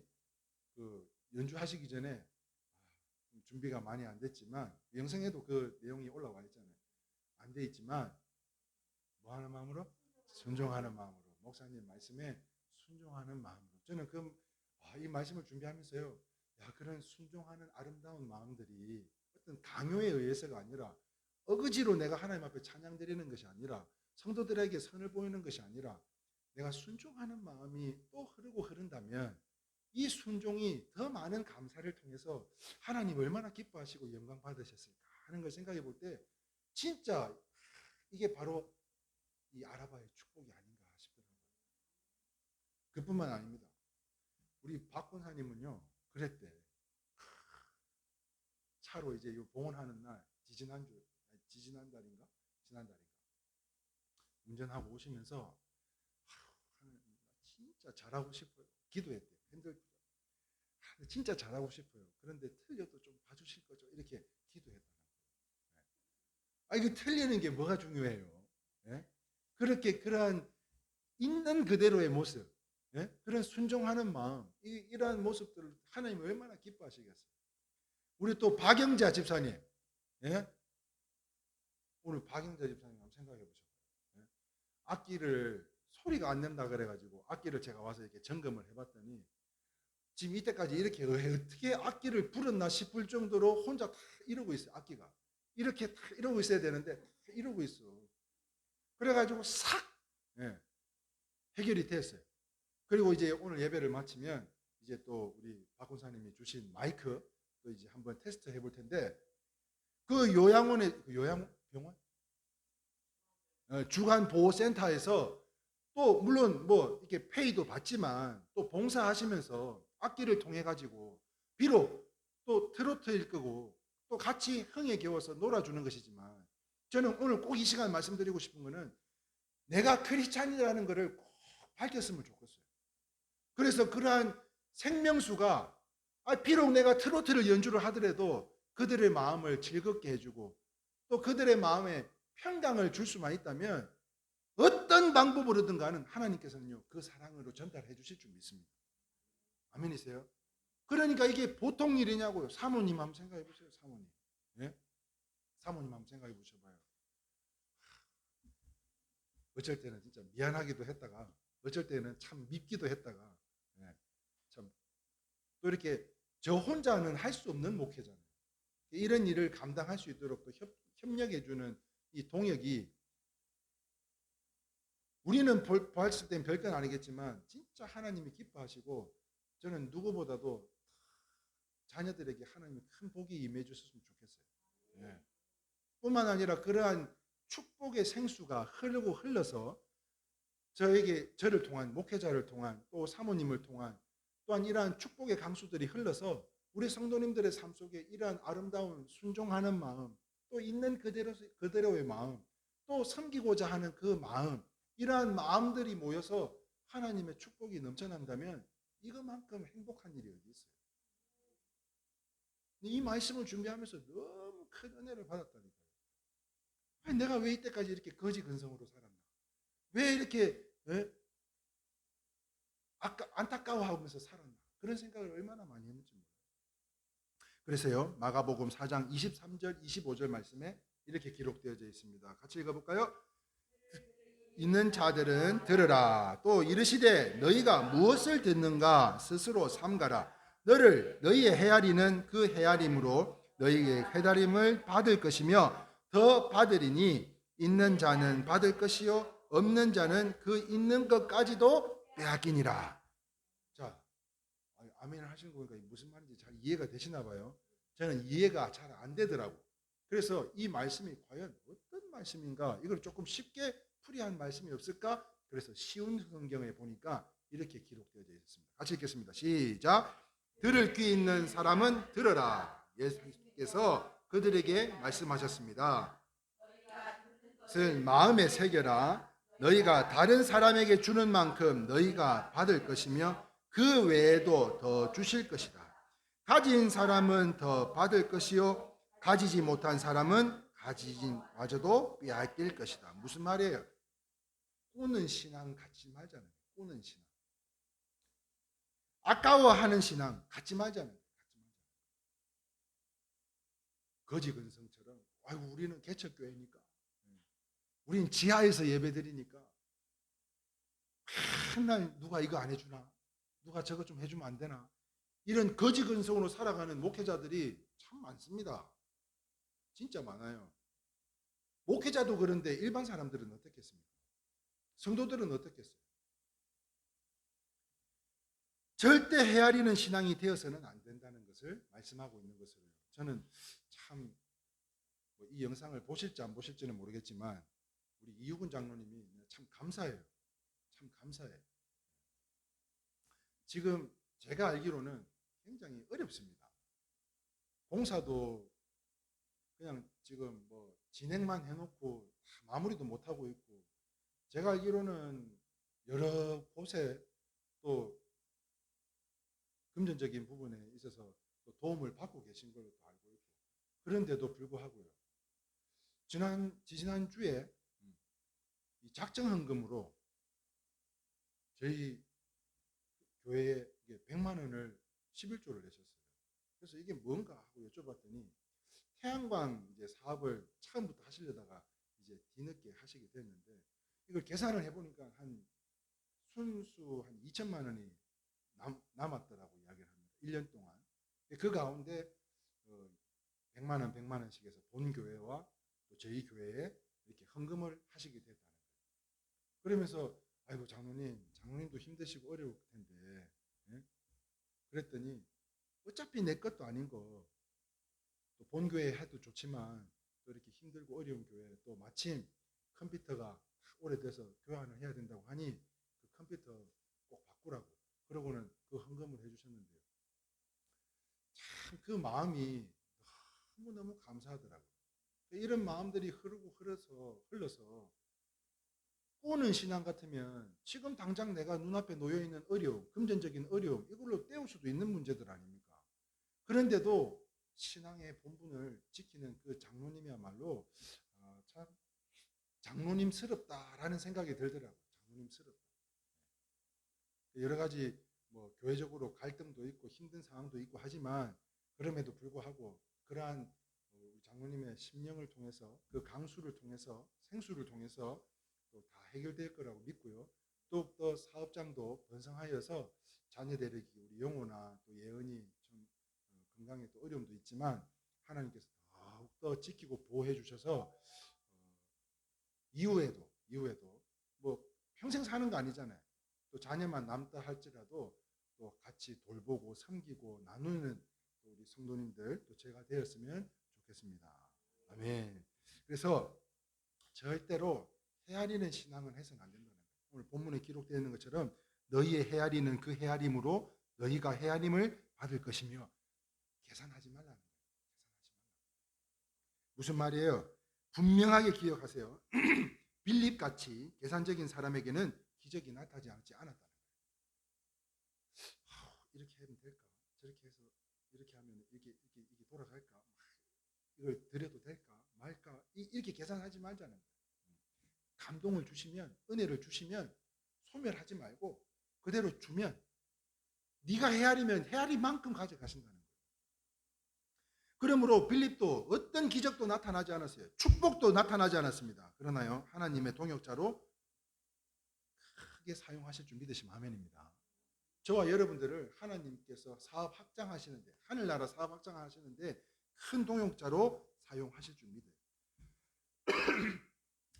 그 연주하시기 전에 준비가 많이 안 됐지만, 영상에도 그 내용이 올라와 있잖아요. 안 돼 있지만 뭐 하는 마음으로? 순종하는 마음으로, 목사님 말씀에 순종하는 마음으로. 저는 이 말씀을 준비하면서요, 그런 순종하는 아름다운 마음들이 어떤 강요에 의해서가 아니라, 어거지로 내가 하나님 앞에 찬양 드리는 것이 아니라, 성도들에게 선을 보이는 것이 아니라, 내가 순종하는 마음이 또 흐른다면 이 순종이 더 많은 감사를 통해서 하나님 얼마나 기뻐하시고 영광 받으셨을까 하는 걸 생각해 볼 때, 진짜 이게 바로 이 아라바의 축복이 아닌가 싶더라고요. 그뿐만 아닙니다. 우리 박 권사님은요, 그랬대. 차로 이제 봉헌하는 날, 지난달인가 운전하고 오시면서, 하나님 진짜 잘하고 싶어요. 기도했대. 힘들더라. 진짜 잘하고 싶어요. 그런데 틀려도 좀 봐주실 거죠? 이렇게 기도했더라고요. 이거 틀리는 게 뭐가 중요해요? 그렇게 그러한 있는 그대로의 모습, 그런 순종하는 마음, 이러한 모습들을 하나님 얼마나 기뻐하시겠어요? 우리 또 박영자 집사님, 오늘 박영자 집사님 한번 생각해 보셔요. 악기를 소리가 안 낸다 그래가지고 악기를 제가 와서 이렇게 점검을 해봤더니, 지금 이때까지 이렇게 어떻게 악기를 불었나 싶을 정도로 혼자 다 이러고 있어요. 악기가 이렇게 다 이러고 있어야 되는데 다 이러고 있어. 그래가지고 싹 해결이 됐어요. 그리고 이제 오늘 예배를 마치면 이제 또 우리 박 권사님이 주신 마이크 또 이제 한번 테스트 해볼 텐데, 그 요양병원 주간 보호센터에서 또 물론 뭐 이렇게 페이도 받지만 또 봉사하시면서 악기를 통해 가지고 비록 또 트로트일 거고 또 같이 흥에 겨워서 놀아주는 것이지만, 저는 오늘 꼭 이 시간 말씀드리고 싶은 거는, 내가 크리스찬이라는 것을 꼭 밝혔으면 좋겠어요. 그래서 그러한 생명수가, 비록 내가 트로트를 연주를 하더라도 그들의 마음을 즐겁게 해주고 또 그들의 마음에 평강을 줄 수만 있다면, 어떤 방법으로든 간은 하나님께서는요, 그 사랑으로 전달해 주실 줄 믿습니다. 아멘이세요? 그러니까 이게 보통 일이냐고요. 사모님 한번 생각해 보세요. 사모님. 사모님 한번 생각해 보셔봐요. 어쩔 때는 진짜 미안하기도 했다가, 어쩔 때는 참 밉기도 했다가, 참 또 이렇게 저 혼자는 할 수 없는 목회잖아요. 이런 일을 감당할 수 있도록 또 협력해주는 이 동역이 우리는 봤을 땐 별건 아니겠지만 진짜 하나님이 기뻐하시고 저는 누구보다도 자녀들에게 하나님이 큰 복이 임해 주셨으면 좋겠어요. 네. 뿐만 아니라 그러한 축복의 생수가 흘러서 저를 통한 목회자를 통한 또 사모님을 통한 또한 이러한 축복의 강수들이 흘러서 우리 성도님들의 삶 속에 이러한 아름다운 순종하는 마음 또 있는 그대로의 마음 또 섬기고자 하는 그 마음 이러한 마음들이 모여서 하나님의 축복이 넘쳐난다면 이것만큼 행복한 일이 어디 있어요. 이 말씀을 준비하면서 너무 큰 은혜를 받았다니까요. 아니, 내가 왜 이때까지 이렇게 거지 근성으로 살았나? 왜 이렇게 안타까워하면서 살았나? 그런 생각을 얼마나 많이 했는지 몰라요. 그래서요 마가복음 4장 23절 25절 말씀에 이렇게 기록되어 있습니다. 같이 읽어볼까요? 있는 자들은 들으라. 또 이르시되 너희가 무엇을 듣는가 스스로 삼가라. 너희의 헤아리는 그 헤아림으로 너희의 헤아림을 받을 것이며 더 받으리니 있는 자는 받을 것이요 없는 자는 그 있는 것까지도 빼앗기니라. 자, 아멘 하시는 거 보니까 무슨 말인지 잘 이해가 되시나 봐요. 저는 이해가 잘 안 되더라고. 그래서 이 말씀이 과연 어떤 말씀인가 이걸 조금 쉽게 풀이한 말씀이 없을까? 그래서 쉬운 성경에 보니까 이렇게 기록되어 있습니다. 같이 읽겠습니다. 시작. 들을 귀 있는 사람은 들으라. 예수께서 그들에게 말씀하셨습니다. 그것을 마음에 새겨라. 너희가 다른 사람에게 주는 만큼 너희가 받을 것이며 그 외에도 더 주실 것이다. 가진 사람은 더 받을 것이요 가지지 못한 사람은 가지진 마저도 빼앗길 것이다. 무슨 말이에요? 꾸는 신앙 갖지 말자는 거예요. 꾸는 신앙. 아까워하는 신앙 갖지 말자는 거예요. 거지 근성처럼 아이고 우리는 개척교회니까 우린 지하에서 예배드리니까 맨날 누가 이거 안 해주나? 누가 저거 좀 해주면 안 되나? 이런 거지 근성으로 살아가는 목회자들이 참 많습니다. 진짜 많아요. 목회자도 그런데 일반 사람들은 어떻겠습니까? 성도들은 어떻겠어요? 절대 헤아리는 신앙이 되어서는 안 된다는 것을 말씀하고 있는 것으로요. 저는 참 이 영상을 보실지 안 보실지는 모르겠지만 우리 이유근 장로님이 참 감사해요. 참 감사해요. 지금 제가 알기로는 굉장히 어렵습니다. 공사도 그냥 지금 뭐 진행만 해놓고 마무리도 못하고 있고 제가 알기로는 여러 곳에 또 금전적인 부분에 있어서 또 도움을 받고 계신 걸로 알고 있고 그런데도 불구하고요. 지난주에 이 작정헌금으로 저희 교회에 100만 원을 11조를 내셨어요. 그래서 이게 뭔가 하고 여쭤봤더니 태양광 이제 사업을 처음부터 하시려다가 이제 뒤늦게 하시게 됐는데 이걸 계산을 해보니까 한 순수 한 2천만 원이 남았더라고 이야기를 합니다. 1년 동안. 그 가운데 100만 원, 100만 원씩 해서 본 교회와 또 저희 교회에 이렇게 헌금을 하시게 됐다는 거예요. 그러면서 아이고 장로님도 힘드시고 어려울 텐데 예? 그랬더니 어차피 내 것도 아닌 거 또 본 교회 해도 좋지만 또 이렇게 힘들고 어려운 교회 또 마침 컴퓨터가 오래돼서 교환을 해야 된다고 하니 그 컴퓨터 꼭 바꾸라고 그러고는 그 헌금을 해주셨는데요. 참 그 마음이 너무너무 감사하더라고요. 이런 마음들이 흘러서 꾸는 신앙 같으면 지금 당장 내가 눈앞에 놓여있는 어려움, 금전적인 어려움 이걸로 때울 수도 있는 문제들 아닙니까? 그런데도 신앙의 본분을 지키는 그 장로님이야말로 참 장로님스럽다라는 생각이 들더라고요. 장로님스럽다. 여러 가지 뭐 교회적으로 갈등도 있고 힘든 상황도 있고 하지만 그럼에도 불구하고 그러한 우리 장로님의 심령을 통해서 그 강수를 통해서 생수를 통해서 또 다 해결될 거라고 믿고요. 또 사업장도 번성하여서 자녀들에게 우리 영호나 또 예언이 좀 건강에 또 어려움도 있지만 하나님께서 더욱더 지키고 보호해 주셔서 이후에도 뭐 평생 사는 거 아니잖아요. 또 자녀만 남다 할지라도 또 같이 돌보고 섬기고 나누는 우리 성도님들 또 제가 되었으면 좋겠습니다. 아멘. 그래서 절대로 헤아리는 신앙은 해서는 안 된다는 거예요. 오늘 본문에 기록되어 있는 것처럼 너희의 헤아리는 그 헤아림으로 너희가 헤아림을 받을 것이며 계산하지 말라는 거예요. 무슨 말이에요? 분명하게 기억하세요. 빌립같이 계산적인 사람에게는 기적이 나타나지 않았다는 거예요. 이렇게 하면 될까? 저렇게 해서 이렇게 하면 이게 돌아갈까? 이걸 드려도 될까? 말까? 이렇게 계산하지 말자는 거예요. 감동을 주시면, 은혜를 주시면 소멸하지 말고 그대로 주면 네가 헤아리면 헤아리만큼 가져가신다는 거예요. 그러므로 빌립도 어떤 기적도 나타나지 않았어요. 축복도 나타나지 않았습니다. 그러나요, 하나님의 동역자로 크게 사용하실 줄 믿으시면 아멘입니다. 저와 여러분들을 하나님께서 사업 확장하시는데, 하늘나라 사업 확장하시는데 큰 동역자로 사용하실 줄 믿어요.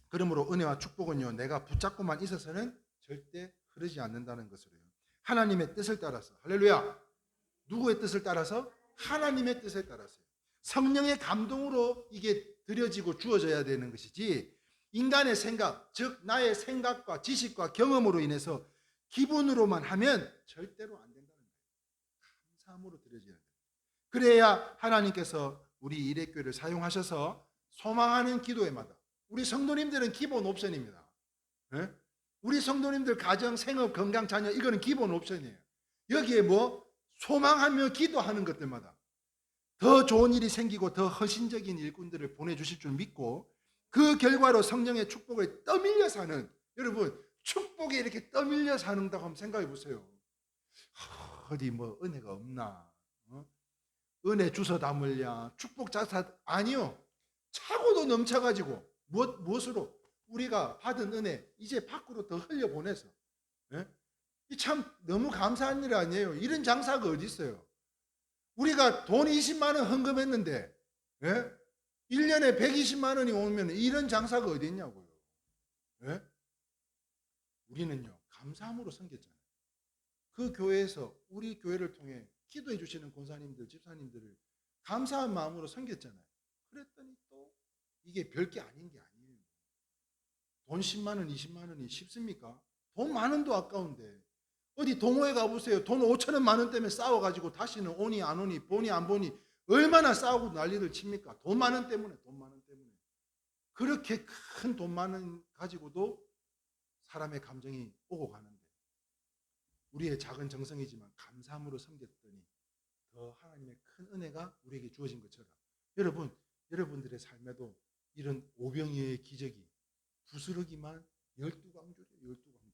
그러므로 은혜와 축복은요, 내가 붙잡고만 있어서는 절대 흐르지 않는다는 것으로요. 하나님의 뜻을 따라서, 할렐루야. 누구의 뜻을 따라서? 하나님의 뜻에 따라서요. 성령의 감동으로 이게 드려지고 주어져야 되는 것이지, 인간의 생각, 즉 나의 생각과 지식과 경험으로 인해서 기분으로만 하면 절대로 안 된다는 거예요. 감사함으로 드려져야 돼요. 그래야 하나님께서 우리 일회교회를 사용하셔서 소망하는 기도회마다, 우리 성도님들은 기본 옵션입니다. 네? 우리 성도님들 가정, 생업, 건강, 자녀, 이거는 기본 옵션이에요. 여기에 뭐 소망하며 기도하는 것들마다 더 좋은 일이 생기고 더 헌신적인 일꾼들을 보내주실 줄 믿고, 그 결과로 성령의 축복을 떠밀려 사는, 여러분 축복에 이렇게 떠밀려 사는다고 한번 생각해 보세요. 어디 뭐 은혜가 없나? 은혜 주워 담으랴, 축복 자사, 아니요. 차고도 넘쳐가지고 무엇으로? 우리가 받은 은혜 이제 밖으로 더 흘려보내서, 이 참 너무 감사한 일 아니에요. 이런 장사가 어디 있어요? 우리가 돈 20만 원 헌금했는데 1년에 120만 원이 오면 이런 장사가 어디 있냐고요. 우리는요, 감사함으로 섬겼잖아요. 그 교회에서 우리 교회를 통해 기도해 주시는 권사님들, 집사님들을 감사한 마음으로 섬겼잖아요. 그랬더니 또 이게 별게 아닌 게 아니에요. 돈 10만 원, 20만 원이 쉽습니까? 돈 만 원도 아까운데. 어디 동호회 가보세요. 돈 5천 원, 만 원 때문에 싸워가지고 다시는 오니 안 오니, 보니 안 보니 얼마나 싸우고 난리를 칩니까? 돈 만 원 때문에, 돈 만 원 때문에. 그렇게 큰 돈 만 원 가지고도 사람의 감정이 오고 가는데, 우리의 작은 정성이지만 감사함으로 섬겼더니 더 하나님의 큰 은혜가 우리에게 주어진 것처럼, 여러분들의 삶에도 이런 오병이어의 기적이 부스러기만 12광주죠. 12광주.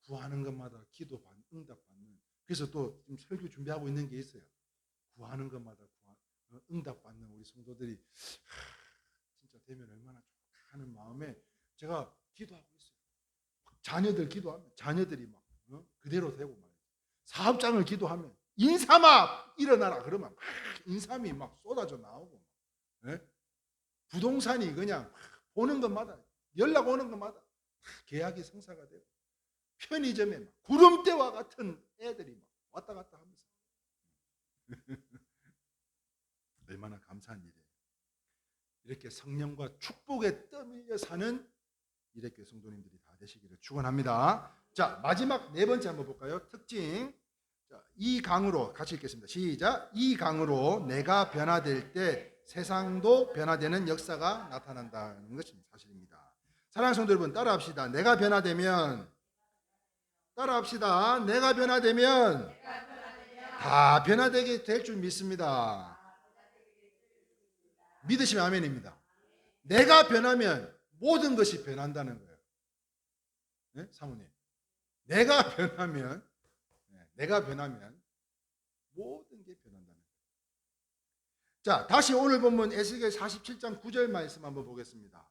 구하는 것마다 응답받는. 그래서 또 지금 설교 준비하고 있는 게 있어요. 구하는 것마다 응답받는 우리 성도들이 진짜 되면 얼마나 좋을까 하는 마음에 제가 기도하고 있어요. 자녀들 기도하면 자녀들이 막 그대로 되고 말이에요. 사업장을 기도하면 인삼아 일어나라 그러면 인삼이 막 쏟아져 나오고, 부동산이 그냥 보는 것마다, 연락 오는 것마다 계약이 성사가 되고, 편의점에 막 구름대와 같은 애들이 막 왔다 갔다 하면서 얼마나 감사한 일이에요. 이렇게 성령과 축복에 떠밀려 사는 이렇게 성도님들이 다 되시기를 축원합니다. 자, 마지막 네 번째 한번 볼까요? 특징. 자, 이 강으로 같이 읽겠습니다. 시작. 이 강으로 내가 변화될 때 세상도 변화되는 역사가 나타난다는 것이 사실입니다. 사랑하는 성도 여러분, 따라합시다. 내가 변화되면, 따라합시다. 내가 변화되면 다 변화되게 될 줄 믿습니다. 믿으시면 아멘입니다. 내가 변하면 모든 것이 변한다는 거예요. 네? 사모님, 내가 변하면 모든 게 변한다는 거예요. 자, 다시 오늘 본문 에스겔 47장 9절 말씀 한번 보겠습니다.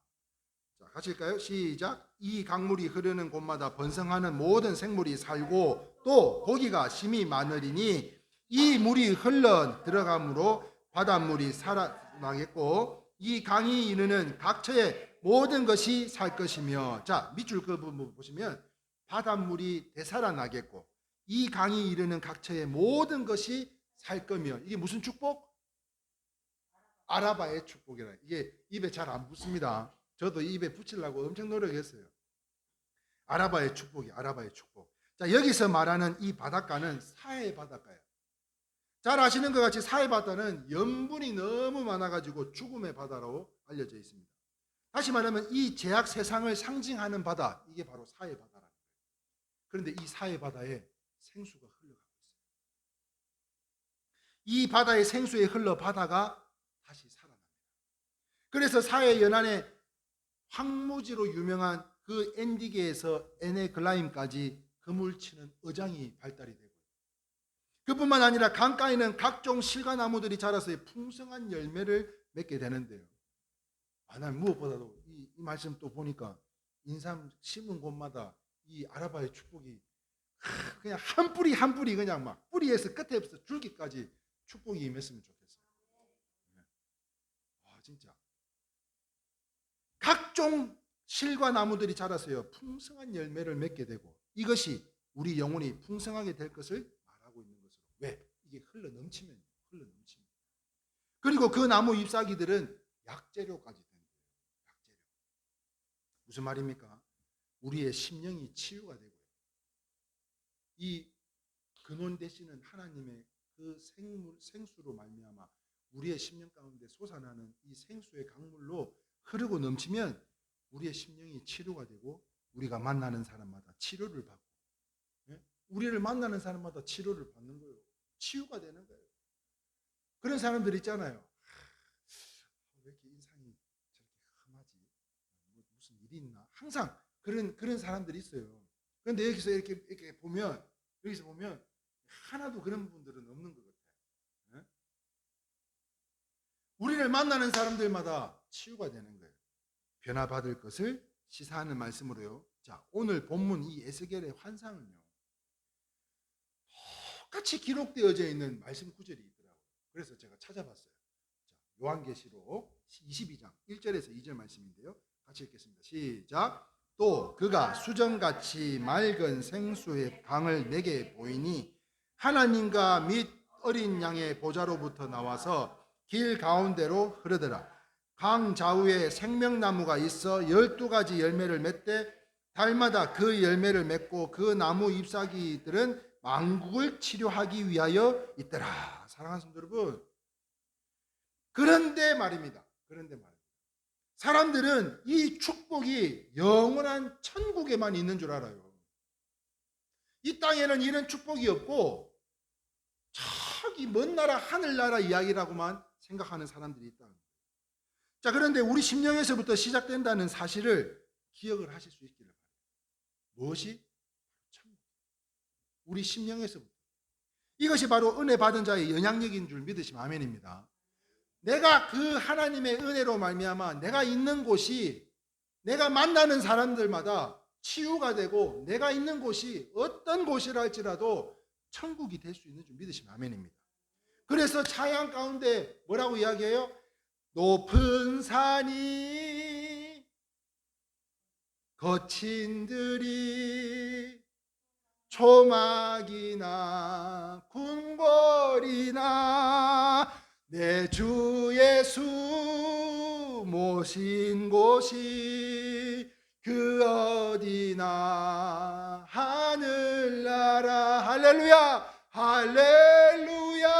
자, 같이 읽까요? 시작. 이 강물이 흐르는 곳마다 번성하는 모든 생물이 살고 또 고기가 심히 많으리니 이 물이 흘러 들어감으로 바닷물이 살아나겠고 이 강이 이르는 각처의 모든 것이 살 것이며. 자, 밑줄 그 부분 보시면 바닷물이 되살아나겠고 이 강이 이르는 각처의 모든 것이 살 거며. 이게 무슨 축복? 아라바의 축복이라. 이게 입에 잘 안 붙습니다. 저도 입에 붙이려고 엄청 노력했어요. 아라바의 축복이, 아라바의 축복. 자, 여기서 말하는 이 바닷가는 사해 바닷가예요. 잘 아시는 것 같이 사해 바다는 염분이 너무 많아가지고 죽음의 바다로 알려져 있습니다. 다시 말하면 이 죄악 세상을 상징하는 바다, 이게 바로 사해 바다라는 거예요. 그런데 이 사해 바다에 생수가 흘러가고 있어요. 이 바다의 생수에 흘러 바다가 다시 살아납니다. 그래서 사해 연안의 황무지로 유명한 그 엔디게에서 에네글라임까지 그물치는 어장이 발달이 되고, 그뿐만 아니라 강가에는 각종 실과나무들이 자라서 풍성한 열매를 맺게 되는데요. 난 무엇보다도 이 말씀 또 보니까 인삼 심은 곳마다 이 아라바의 축복이 그냥 한 뿌리 한 뿌리 그냥 막 뿌리에서 끝에부터 줄기까지 축복이 임했으면 좋겠어요. 진짜 각종 실과 나무들이 자라서요 풍성한 열매를 맺게 되고, 이것이 우리 영혼이 풍성하게 될 것을 말하고 있는 것으로. 왜? 이게 흘러 넘치면. 그리고 그 나무 잎사귀들은 약재료까지 되는 거예요. 약재료. 무슨 말입니까? 우리의 심령이 치유가 되고요. 이 근원 되시는 하나님의 그 생수로 말미암아 우리의 심령 가운데 솟아나는 이 생수의 강물로 흐르고 넘치면 우리의 심령이 치료가 되고 우리가 만나는 사람마다 치료를 받고, 우리를 만나는 사람마다 치료를 받는 거예요. 치유가 되는 거예요. 그런 사람들 있잖아요. 왜 이렇게 인상이 저렇게 험하지? 무슨 일이 있나? 항상 그런 사람들이 있어요. 그런데 여기서 이렇게 보면, 하나도 그런 분들은 없는 것 같아요. 우리를 만나는 사람들마다 치유가 되는 거예요. 변화받을 것을 시사하는 말씀으로요. 자, 오늘 본문 이 에스겔의 환상은요, 똑같이 기록되어져 있는 말씀 구절이 있더라고요. 그래서 제가 찾아봤어요. 자, 요한계시록 22장 1절에서 2절 말씀인데요. 같이 읽겠습니다. 시작. 또 그가 수정같이 맑은 생수의 강을 내게 보이니 하나님과 및 어린 양의 보좌로부터 나와서 길 가운데로 흐르더라. 강 좌우에 생명나무가 있어 12가지 열매를 맺되 달마다 그 열매를 맺고 그 나무 잎사귀들은 만국을 치료하기 위하여 있더라. 사랑하는 성도 여러분, 그런데 말입니다. 사람들은 이 축복이 영원한 천국에만 있는 줄 알아요. 이 땅에는 이런 축복이 없고 저기 먼 나라 하늘나라 이야기라고만 생각하는 사람들이 있다. 자, 그런데 우리 심령에서부터 시작된다는 사실을 기억을 하실 수 있기를 바랍니다. 무엇이? 천국. 우리 심령에서부터. 이것이 바로 은혜 받은 자의 영향력인 줄 믿으시면 아멘입니다. 내가 그 하나님의 은혜로 말미암아 내가 있는 곳이, 내가 만나는 사람들마다 치유가 되고 내가 있는 곳이 어떤 곳이라 할지라도 천국이 될 수 있는 줄 믿으시면 아멘입니다. 그래서 찬양 가운데 뭐라고 이야기해요? 높은 산이 거친 들이 초막이나 궁궐이나 내 주 예수 모신 곳이 그 어디나 하늘나라. 할렐루야, 할렐루야,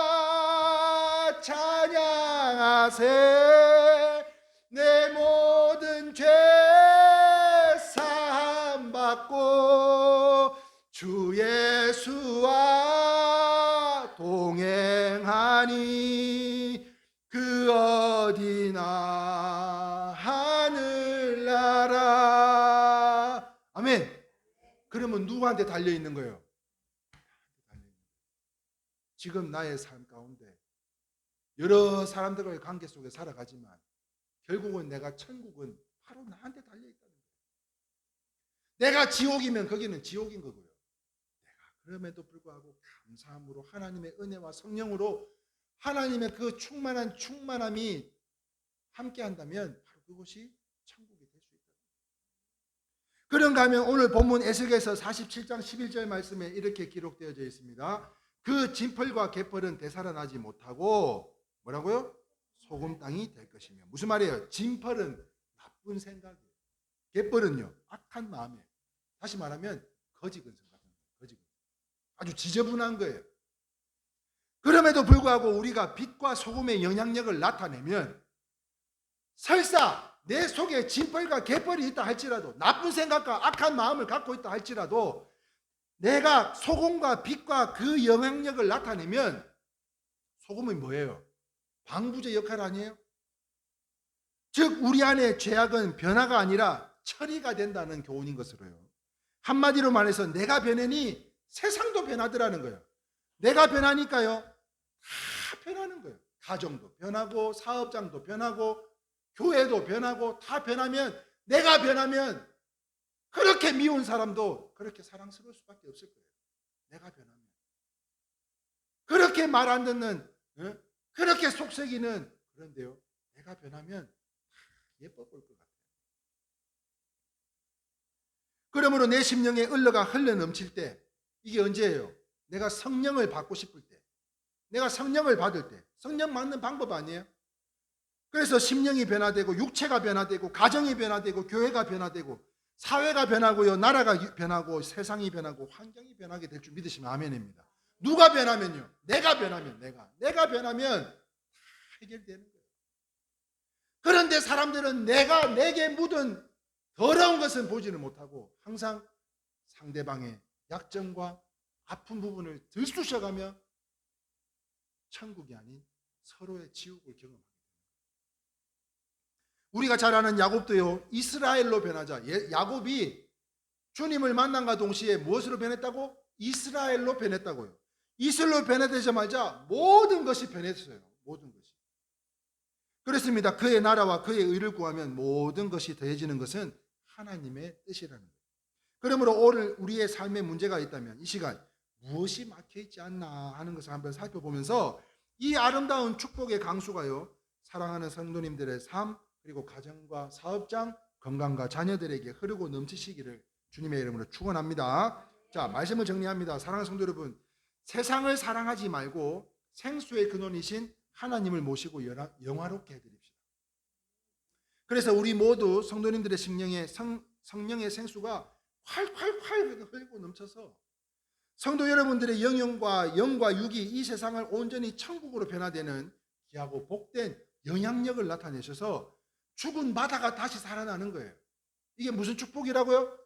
찬양하세. 내 모든 죄 사함 받고 주 예수와 동행하니 그 어디나 하늘나라. 아멘. 그러면 누구한테 달려 있는 거예요? 지금 나의 삶 가운데 여러 사람들과의 관계 속에 살아가지만 결국은 내가 천국은 바로 나한테 달려 있다는 거예요. 내가 지옥이면 거기는 지옥인 거고요. 내가 그럼에도 불구하고 감사함으로 하나님의 은혜와 성령으로 하나님의 그 충만함이 함께 한다면 바로 그것이 천국이 될 수 있다. 그런가 하면 오늘 본문 에스겔서 47장 11절 말씀에 이렇게 기록되어져 있습니다. 그 진펄과 개펄은 되살아나지 못하고 뭐라고요? 소금 땅이 될 것이며. 무슨 말이에요? 진펄은 나쁜 생각이에요. 개펄은요, 악한 마음이에요. 다시 말하면 거지근성 같은 거예요. 거지근성. 아주 지저분한 거예요. 그럼에도 불구하고 우리가 빛과 소금의 영향력을 나타내면 설사 내 속에 진펄과 개펄이 있다 할지라도, 나쁜 생각과 악한 마음을 갖고 있다 할지라도 내가 소금과 빛과 그 영향력을 나타내면, 소금은 뭐예요? 방부제 역할 아니에요? 즉 우리 안에 죄악은 변화가 아니라 처리가 된다는 교훈인 것으로요. 한마디로 말해서 내가 변하니 세상도 변하더라는 거예요. 내가 변하니까요, 다 변하는 거예요. 가정도 변하고 사업장도 변하고 교회도 변하고 다 변하면, 내가 변하면 그렇게 미운 사람도 그렇게 사랑스러울 수밖에 없을 거예요. 내가 변하면. 그렇게 말 안 듣는, 그렇게 속썩이는, 그런데요, 내가 변하면 예뻐 보일 것 같아요. 그러므로 내 심령에 은러가 흘러 넘칠 때, 이게 언제예요? 내가 성령을 받고 싶을 때, 내가 성령을 받을 때. 성령 받는 방법 아니에요? 그래서 심령이 변화되고 육체가 변화되고 가정이 변화되고 교회가 변화되고 사회가 변하고요, 나라가 변하고 세상이 변하고 환경이 변하게 될 줄 믿으시면 아멘입니다. 누가 변하면요? 내가 변하면, 내가 변하면 다 해결되는 거예요. 그런데 사람들은 내게 묻은 더러운 것은 보지는 못하고 항상 상대방의 약점과 아픈 부분을 들쑤셔가며 천국이 아닌 서로의 지옥을 경험합니다. 우리가 잘 아는 야곱도요, 이스라엘로 변하자. 야곱이 주님을 만남과 동시에 무엇으로 변했다고? 이스라엘로 변했다고요. 이스라엘로 변화되자마자 모든 것이 변했어요. 모든 것이. 그렇습니다. 그의 나라와 그의 의를 구하면 모든 것이 더해지는 것은 하나님의 뜻이라는 거예요. 그러므로 오늘 우리의 삶에 문제가 있다면 이 시간 무엇이 막혀있지 않나 하는 것을 한번 살펴보면서 이 아름다운 축복의 강수가요, 사랑하는 성도님들의 삶, 그리고 가정과 사업장, 건강과 자녀들에게 흐르고 넘치시기를 주님의 이름으로 축원합니다. 자, 말씀을 정리합니다. 사랑하는 성도 여러분, 세상을 사랑하지 말고 생수의 근원이신 하나님을 모시고 영화롭게 해드립시다. 그래서 우리 모두 성도님들의 심령에 성령의 생수가 활활활 흘고 넘쳐서 성도 여러분들의 영과 육이 이 세상을 온전히 천국으로 변화되는 귀하고 복된 영향력을 나타내셔서 죽은 바다가 다시 살아나는 거예요. 이게 무슨 축복이라고요?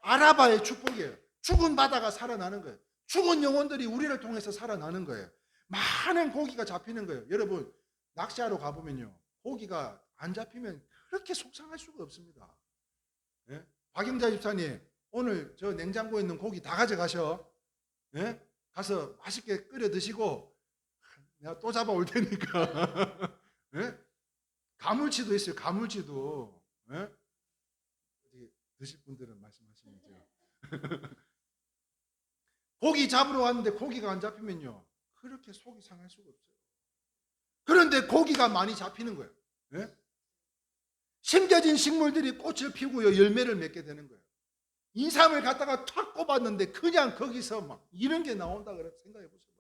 아라바의 축복이에요. 죽은 바다가 살아나는 거예요. 죽은 영혼들이 우리를 통해서 살아나는 거예요. 많은 고기가 잡히는 거예요. 여러분, 낚시하러 가보면요, 고기가 안 잡히면 그렇게 속상할 수가 없습니다. 예? 박영자 집사님, 오늘 저 냉장고에 있는 고기 다 가져가셔. 예? 가서 맛있게 끓여 드시고 내가 또 잡아올 테니까. 예? 가물치도 있어요. 가물치도. 예? 드실 분들은 말씀하시면서. 고기 잡으러 왔는데 고기가 안 잡히면요, 그렇게 속이 상할 수가 없어요. 그런데 고기가 많이 잡히는 거예요. 예? 심겨진 식물들이 꽃을 피우고요, 열매를 맺게 되는 거예요. 인삼을 갖다가 탁 꼽았는데 그냥 거기서 막 이런 게 나온다 그래 생각해 보세요.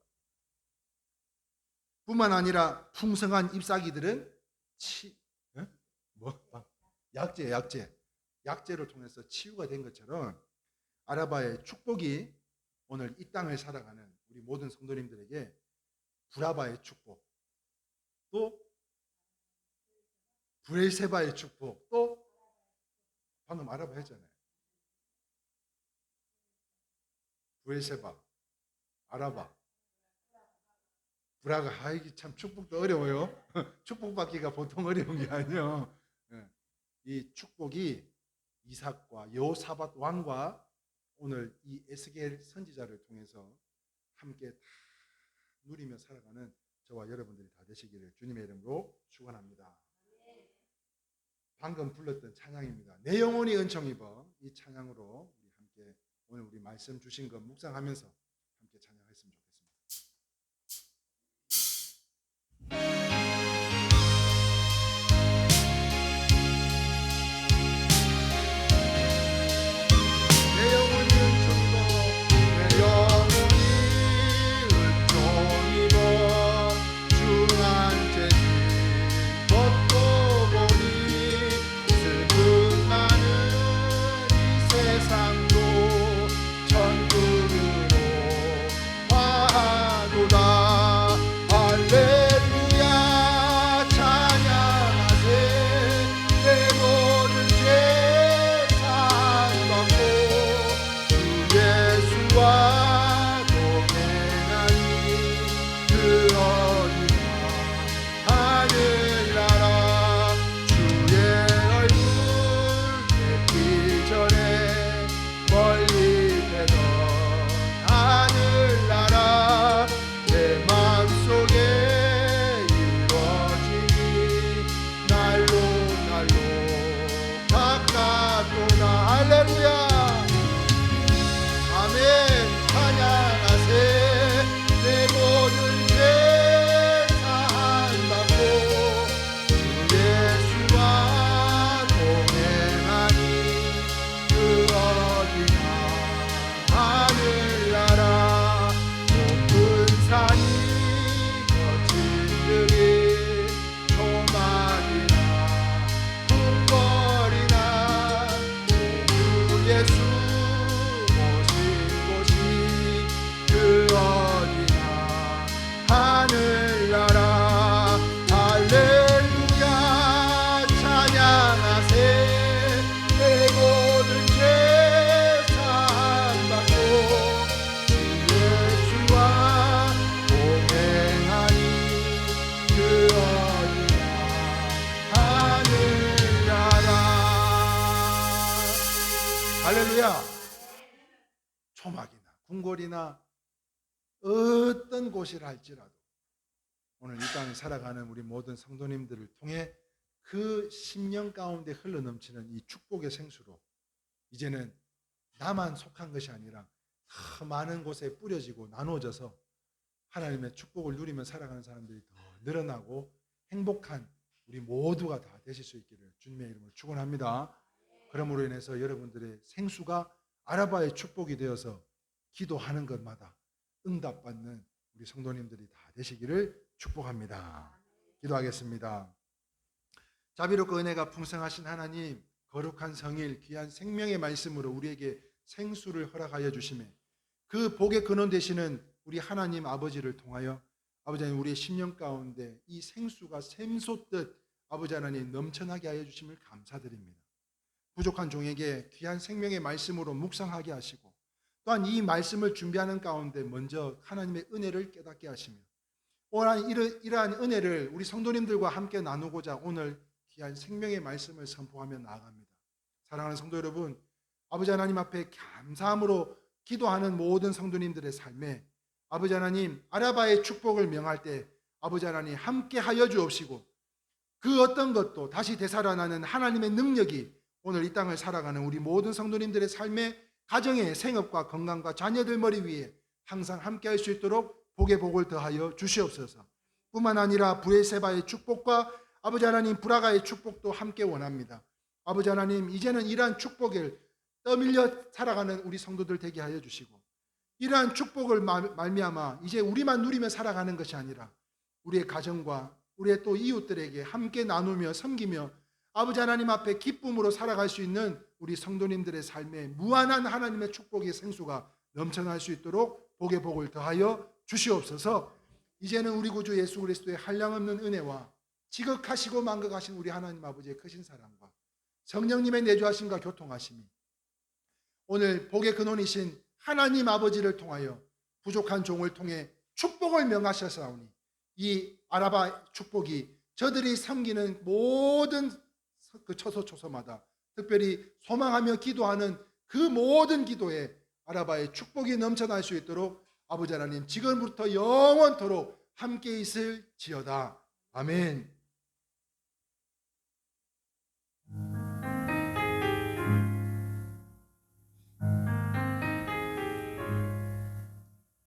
뿐만 아니라 풍성한 잎사귀들은 약재를 통해서 치유가 된 것처럼 아라바의 축복이 오늘 이 땅을 살아가는 우리 모든 성도님들에게 브라바의 축복, 또 브엘세바의 축복, 또 방금 아라바 했잖아요. 브엘세바, 아라바, 브라가. 이게 참 축복도 어려워요. 축복받기가 보통 어려운 게 아니에요. 이 축복이 이삭과 여호사밧 왕과 오늘 이 에스겔 선지자를 통해서 함께 다 누리며 살아가는 저와 여러분들이 다 되시기를 주님의 이름으로 축원합니다. 방금 불렀던 찬양입니다. 내 영혼이 은총 입어. 이 찬양으로 우리 함께 오늘 우리 말씀 주신 것 묵상하면서 함께 찬양했으면 좋겠습니다. 할렐루야. 초막이나 궁궐이나 어떤 곳이라 할지라도 오늘 이 땅에 살아가는 우리 모든 성도님들을 통해 그 10년 가운데 흘러넘치는 이 축복의 생수로 이제는 나만 속한 것이 아니라 더 많은 곳에 뿌려지고 나누어져서 하나님의 축복을 누리며 살아가는 사람들이 더 늘어나고 행복한 우리 모두가 다 되실 수 있기를 주님의 이름으로 축원합니다. 그러므로 인해서 여러분들의 생수가 아라바의 축복이 되어서 기도하는 것마다 응답받는 우리 성도님들이 다 되시기를 축복합니다. 기도하겠습니다. 자비롭고 은혜가 풍성하신 하나님, 거룩한 성일 귀한 생명의 말씀으로 우리에게 생수를 허락하여 주시매 그 복의 근원 되시는 우리 하나님 아버지를 통하여 아버지 하나님 우리의 10년 가운데 이 생수가 샘솟듯 아버지 하나님 넘쳐나게 하여 주심을 감사드립니다. 부족한 종에게 귀한 생명의 말씀으로 묵상하게 하시고 또한 이 말씀을 준비하는 가운데 먼저 하나님의 은혜를 깨닫게 하시며 이러한 은혜를 우리 성도님들과 함께 나누고자 오늘 귀한 생명의 말씀을 선포하며 나아갑니다. 사랑하는 성도 여러분, 아버지 하나님 앞에 감사함으로 기도하는 모든 성도님들의 삶에 아버지 하나님 아라바의 축복을 명할 때 아버지 하나님 함께 하여 주옵시고 그 어떤 것도 다시 되살아나는 하나님의 능력이 오늘 이 땅을 살아가는 우리 모든 성도님들의 삶에 가정의 생업과 건강과 자녀들 머리 위에 항상 함께 할 수 있도록 복의 복을 더하여 주시옵소서. 뿐만 아니라 브에세바의 축복과 아버지 하나님 브라가의 축복도 함께 원합니다. 아버지 하나님 이제는 이러한 축복을 떠밀려 살아가는 우리 성도들 되게 하여 주시고 이러한 축복을 말미암아 이제 우리만 누리며 살아가는 것이 아니라 우리의 가정과 우리의 또 이웃들에게 함께 나누며 섬기며 아버지 하나님 앞에 기쁨으로 살아갈 수 있는 우리 성도님들의 삶에 무한한 하나님의 축복의 생수가 넘쳐날 수 있도록 복의 복을 더하여 주시옵소서. 이제는 우리 구주 예수 그리스도의 한량없는 은혜와 지극하시고 만극하신 우리 하나님 아버지의 크신 사랑과 성령님의 내주하심과 교통하심이 오늘 복의 근원이신 하나님 아버지를 통하여 부족한 종을 통해 축복을 명하셨사오니 이 아라바 축복이 저들이 섬기는 모든 그 처소처소마다 특별히 소망하며 기도하는 그 모든 기도에 아라바의 축복이 넘쳐날 수 있도록 아버지 하나님 지금부터 영원토록 함께 있을지어다. 아멘.